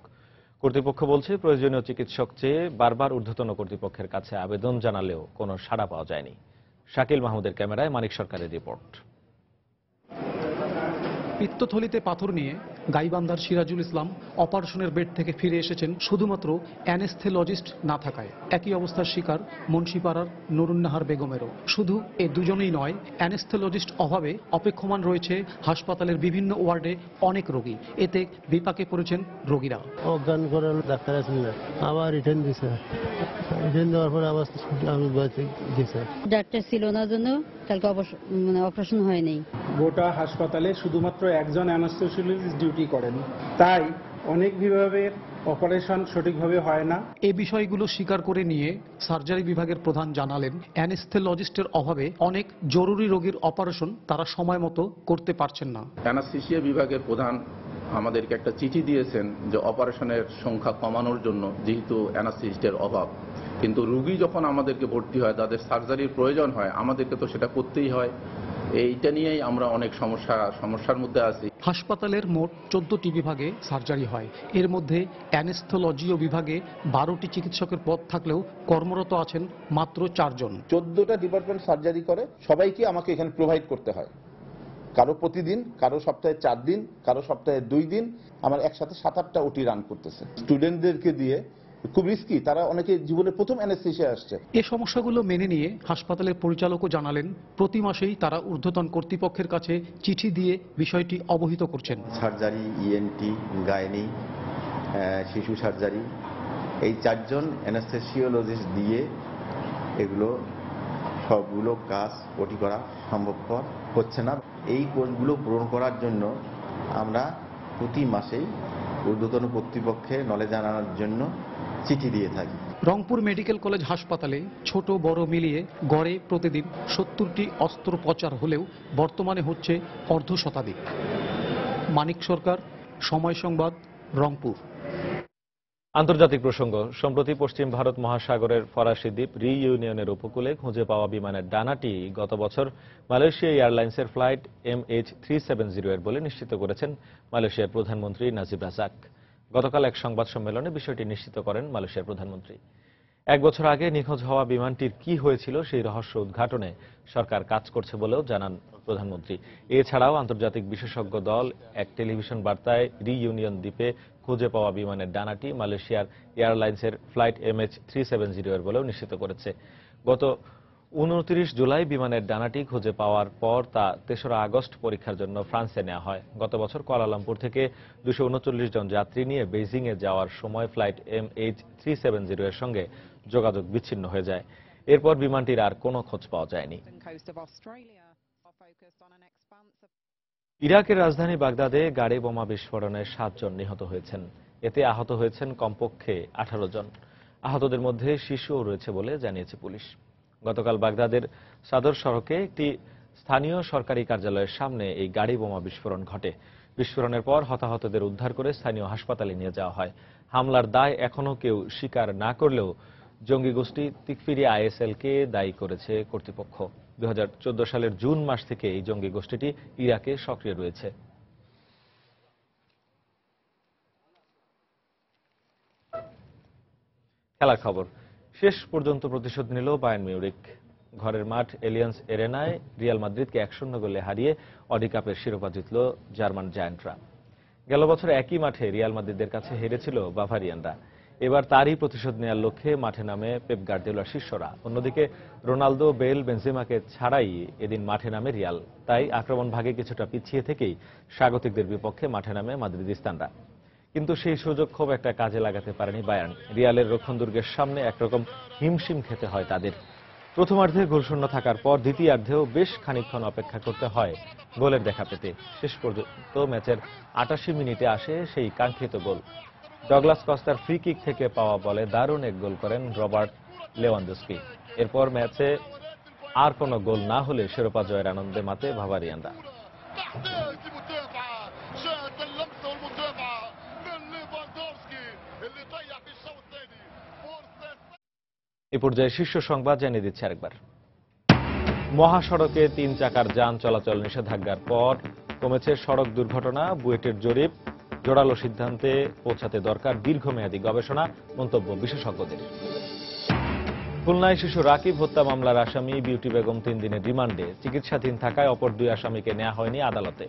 কর্তৃপক্ষ বলছে প্রয়োজনীয় চিকিৎসক চেয়ে বারবার ঊর্ধ্বতন কর্তৃপক্ষের কাছে আবেদন জানালেও কোনো সাড়া পাওয়া যায়নি। শাকিল মাহমুদের ক্যামেরায় মানিক সরকারের রিপোর্ট। পিত্তথলিতে পাথর নিয়ে গাইবান্ধার সিরাজুল ইসলাম অপারেশনের বেড থেকে ফিরে এসেছেন শুধুমাত্র অ্যানেস্থেলজিস্ট না থাকায়। একই অবস্থার শিকার মুন্সিপাড়ার নুরুন্নাহার বেগমেরও। শুধু এ দুজনেই নয়, অ্যানেস্থেলজিস্ট অভাবে অপেক্ষমান রয়েছে হাসপাতালের বিভিন্ন ওয়ার্ডে অনেক রোগী। এতে বিপাকে পড়েছেন রোগীরা। অজ্ঞান করার ডাক্তার আছেন না, আবার রিটার্ন দিছে, রিটার্ন দেওয়ার পরে আবার আমি দিছে। ডাক্তার ছিল না জন্য কালকে অপারেশন হয়নি। গোটা হাসপাতালে শুধুমাত্র একজন অ্যানেস্থেসিওলজিস্ট ডিউটি করেন, তাই অনেক বিভাগের অপারেশন সঠিকভাবে হয় না। এই বিষয়গুলো স্বীকার করে নিয়ে সার্জারি বিভাগের প্রধান জানালেন অ্যানেস্থেলজিস্টের অভাবে অনেক জরুরি রোগীর অপারেশন তারা সময় মতো করতে পারছেন না। অ্যানেস্থেসিয়া বিভাগের প্রধান আমাদেরকে একটা চিঠি দিয়েছেন যে অপারেশনের সংখ্যা কমানোর জন্য, যেহেতু অ্যানেস্থেসিস্টের অভাব। কিন্তু রোগী যখন আমাদেরকে ভর্তি হয়, তাদের সার্জারির প্রয়োজন হয়, আমাদেরকে তো সেটা করতেই হয়। এইটা নিয়েই আমরা অনেক সমস্যার মধ্যে আছি। হাসপাতালের মোট 14টি বিভাগে সার্জারি হয়। এর মধ্যে অ্যানেস্থেলজিও বিভাগে 12টি চিকিৎসকের পদ থাকলেও কর্মরত আছেন মাত্র 4 জন। 14টা ডিপার্টমেন্ট সার্জারি করে, সবাইকে আমাকে এখানে প্রোভাইড করতে হয়। কারো প্রতিদিন, কারো সপ্তাহে 4 দিন, কারো সপ্তাহে 2 দিন। আমার একসাথে 7-8টা ওটি রান করতেছে। স্টুডেন্টদেরকে দিয়ে খুব রিস্কি, তারা অনেকে জীবনে প্রথম অ্যানেস্থেসিয়া আসছে। এই সমস্যাগুলো মেনে নিয়ে হাসপাতালের পরিচালকও জানালেন প্রতি মাসেই তারা ঊর্ধ্বতন কর্তৃপক্ষের কাছে চিঠি দিয়ে বিষয়টি অবহিত করছেন। সার্জারি, ইএনটি, গাইনি, শিশু সার্জারি, এই 4 জন অ্যানেস্থেসিওলজিস্ট দিয়ে এগুলো সবগুলো কাজ ওটি করা সম্ভবপর হচ্ছে না। এই কোর্সগুলো পূরণ করার জন্য আমরা প্রতি মাসেই ঊর্ধ্বতন কর্তৃপক্ষে নলেজ জানানোর জন্য চিঠি দিয়ে থাকি। রংপুর মেডিকেল কলেজ হাসপাতালে ছোট বড় মিলিয়ে গড়ে প্রতিদিন 70টি অস্ত্রোপচার হলেও বর্তমানে হচ্ছে অর্ধশতাধিক। মানিক সরকার, সময় সংবাদ, রংপুর। আন্তর্জাতিক প্রসঙ্গ। সম্প্রতি পশ্চিম ভারত মহাসাগরের ফরাসি দ্বীপ রিইউনিয়নের উপকূলে খুঁজে পাওয়া বিমানের ডানাটি গত বছর মালয়েশিয়া এয়ারলাইন্সের ফ্লাইট MH370 এর বলে নিশ্চিত করেছেন মালয়েশিয়ার প্রধানমন্ত্রী নাজিব রাজাক। গতকাল এক সংবাদ সম্মেলনে বিষয়টি নিশ্চিত করেন মালয়েশিয়ার প্রধানমন্ত্রী। 1 বছর আগে নিখোঁজ হওয়া বিমানটির কি হয়েছিল সেই রহস্য উদ্ঘাটনে সরকার কাজ করছে বলেও জানান প্রধানমন্ত্রী। এছাড়াও আন্তর্জাতিক বিশেষজ্ঞ দল এক টেলিভিশন বার্তায় রিইউনিয়ন দ্বীপে খুঁজে পাওয়া বিমানের ডানাটি মালয়েশিয়ার এয়ারলাইন্সের ফ্লাইট MH370 এর বলেও নিশ্চিত করেছে। গত 29 জুলাই বিমানের ডানাটি খুঁজে পাওয়ার পর তা 3রা আগস্ট পরীক্ষার জন্য ফ্রান্সে নেওয়া হয়। গত বছর কুয়ালালামপুর থেকে 239 জন যাত্রী নিয়ে বেইজিংয়ে যাওয়ার সময় ফ্লাইট MH370 এর সঙ্গে যোগাযোগ বিচ্ছিন্ন হয়ে যায়। এরপর বিমানটির আর কোনো খোঁজ পাওয়া যায়নি। ইরাকের রাজধানী বাগদাদে গাড়ি বোমা বিস্ফোরণে 7 জন নিহত হয়েছেন। এতে আহত হয়েছেন কমপক্ষে 18 জন। আহতদের মধ্যে শিশুও রয়েছে বলে জানিয়েছে পুলিশ। গতকাল বাগদাদের সাদর সড়কে একটি স্থানীয় সরকারি কার্যালয়ের সামনে এই গাড়ি বোমা বিস্ফোরণ ঘটে। বিস্ফোরণের পর হতাহতদের উদ্ধার করে স্থানীয় হাসপাতালে নিয়ে যাওয়া হয়। হামলার দায় এখনও কেউ স্বীকার না করলেও জঙ্গি গোষ্ঠী তিকফিরি আইএসএলকে দায়ী করেছে কর্তৃপক্ষ। 2014 সালের জুন মাস থেকে এই জঙ্গি গোষ্ঠীটি ইরাকে সক্রিয় রয়েছে। খেলার খবর। শেষ পর্যন্ত প্রতিশোধ নিল বায়ার্ন মিউনিখ। ঘরের মাঠ এলিয়ান্স এরেনায় রিয়াল মাদ্রিদকে 1-0 গোলে হারিয়ে অডি কাপের শিরোপা জিতল জার্মান জায়ান্টরা। গেল বছর একই মাঠে রিয়াল মাদ্রিদের কাছে হেরেছিল বাভারিয়ানরা। এবার তারই প্রতিশোধ নেওয়ার লক্ষ্যে মাঠে নামে পেপ গার্দিওলার শিষ্যরা। অন্যদিকে রোনালদো, বেল, বেনজেমাকে ছাড়াই এদিন মাঠে নামে রিয়াল। তাই আক্রমণ ভাগে কিছুটা পিছিয়ে থেকেই স্বাগতিকদের বিপক্ষে মাঠে নামে মাদ্রিদিস্তানরা। কিন্তু সেই সুযোগ খুব একটা কাজে লাগাতে পারেনি বায়ার্ন। রিয়ালের রক্ষণদুর্গের সামনে একরকম হিমশিম খেতে হয় তাদের। প্রথমার্ধে গোলশূন্য থাকার পর দ্বিতীয়ার্ধেও বেশ খানিকক্ষণ অপেক্ষা করতে হয় গোলের দেখা পেতে। শেষ পর্যন্ত ম্যাচের 88 মিনিটে আসে সেই কাঙ্ক্ষিত গোল। ডগলাস কস্তার ফ্রি কিক থেকে পাওয়া বলে দারুণ এক গোল করেন রবার্ট লেভানডস্কি। এরপর ম্যাচে আর কোনো গোল না হলে শিরোপা জয়ের আনন্দে মাতে বাভারিয়ানরা। এ পর্যায়ে শীর্ষ সংবাদ জানিয়ে দিচ্ছে আরেকবার। মহাসড়কে 3 চাকার যান চলাচল নিষেধাজ্ঞার পর কমেছে সড়ক দুর্ঘটনা। বুয়েটের জরিপ জোরালো সিদ্ধান্তে পৌঁছাতে দরকার দীর্ঘমেয়াদী গবেষণা, মন্তব্য বিশেষজ্ঞদের। খুলনায় শিশু রাকিব হত্যা মামলার আসামি বিউটি বেগম 3 দিনের রিমান্ডে। চিকিৎসাধীন থাকায় অপর 2 আসামিকে নেওয়া হয়নি আদালতে।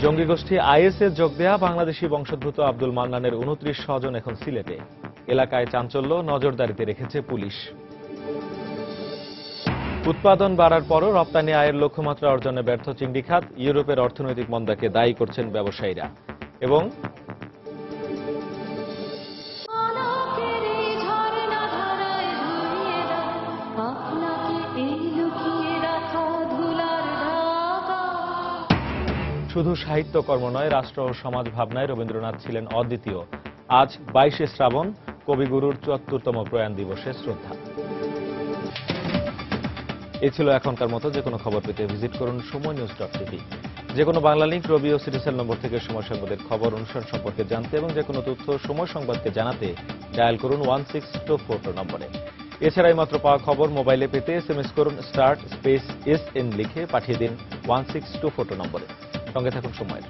জঙ্গি গোষ্ঠী আইএসএ যোগ দেয়া বাংলাদেশি বংশোদ্ভূত আব্দুল মান্নানের 29 স্বজন এখন সিলেটে। এলাকায় চাঞ্চল্য, নজরদারিতে রেখেছে পুলিশ। উৎপাদন বাড়ার পরও রপ্তানি আয়ের লক্ষ্যমাত্রা অর্জনে ব্যর্থ চিংড়ি খাত। ইউরোপের অর্থনৈতিক মন্দাকে দায়ী করছেন ব্যবসায়ীরা। এবং শুধু সাহিত্যকর্ম নয়, রাষ্ট্র ও সমাজ ভাবনায় রবীন্দ্রনাথ ছিলেন অদ্বিতীয়। আজ 22শে শ্রাবণ, কবিগুরুর 74তম প্রয়াণ দিবসে শ্রদ্ধা। এই ছিল এখনকার মতো। যে কোনো খবর পেতে ভিজিট করুন সময়নিউজ.টিভি। যে কোনো বাংলা লিংক, রবি ও সিটিসেল নম্বর থেকে সময় সংবাদের খবর, অনুষ্ঠান সম্পর্কে জানতে এবং যে কোনো তথ্য সময় সংবাদকে জানাতে ডায়াল করুন 16244 নম্বরে। এছাড়া মাত্র পাওয়া খবর মোবাইলে পেতে এসএমএস করুন START SN লিখে পাঠিয়ে দিন 16244 নম্বরে। সঙ্গে থাকুন সময়ের।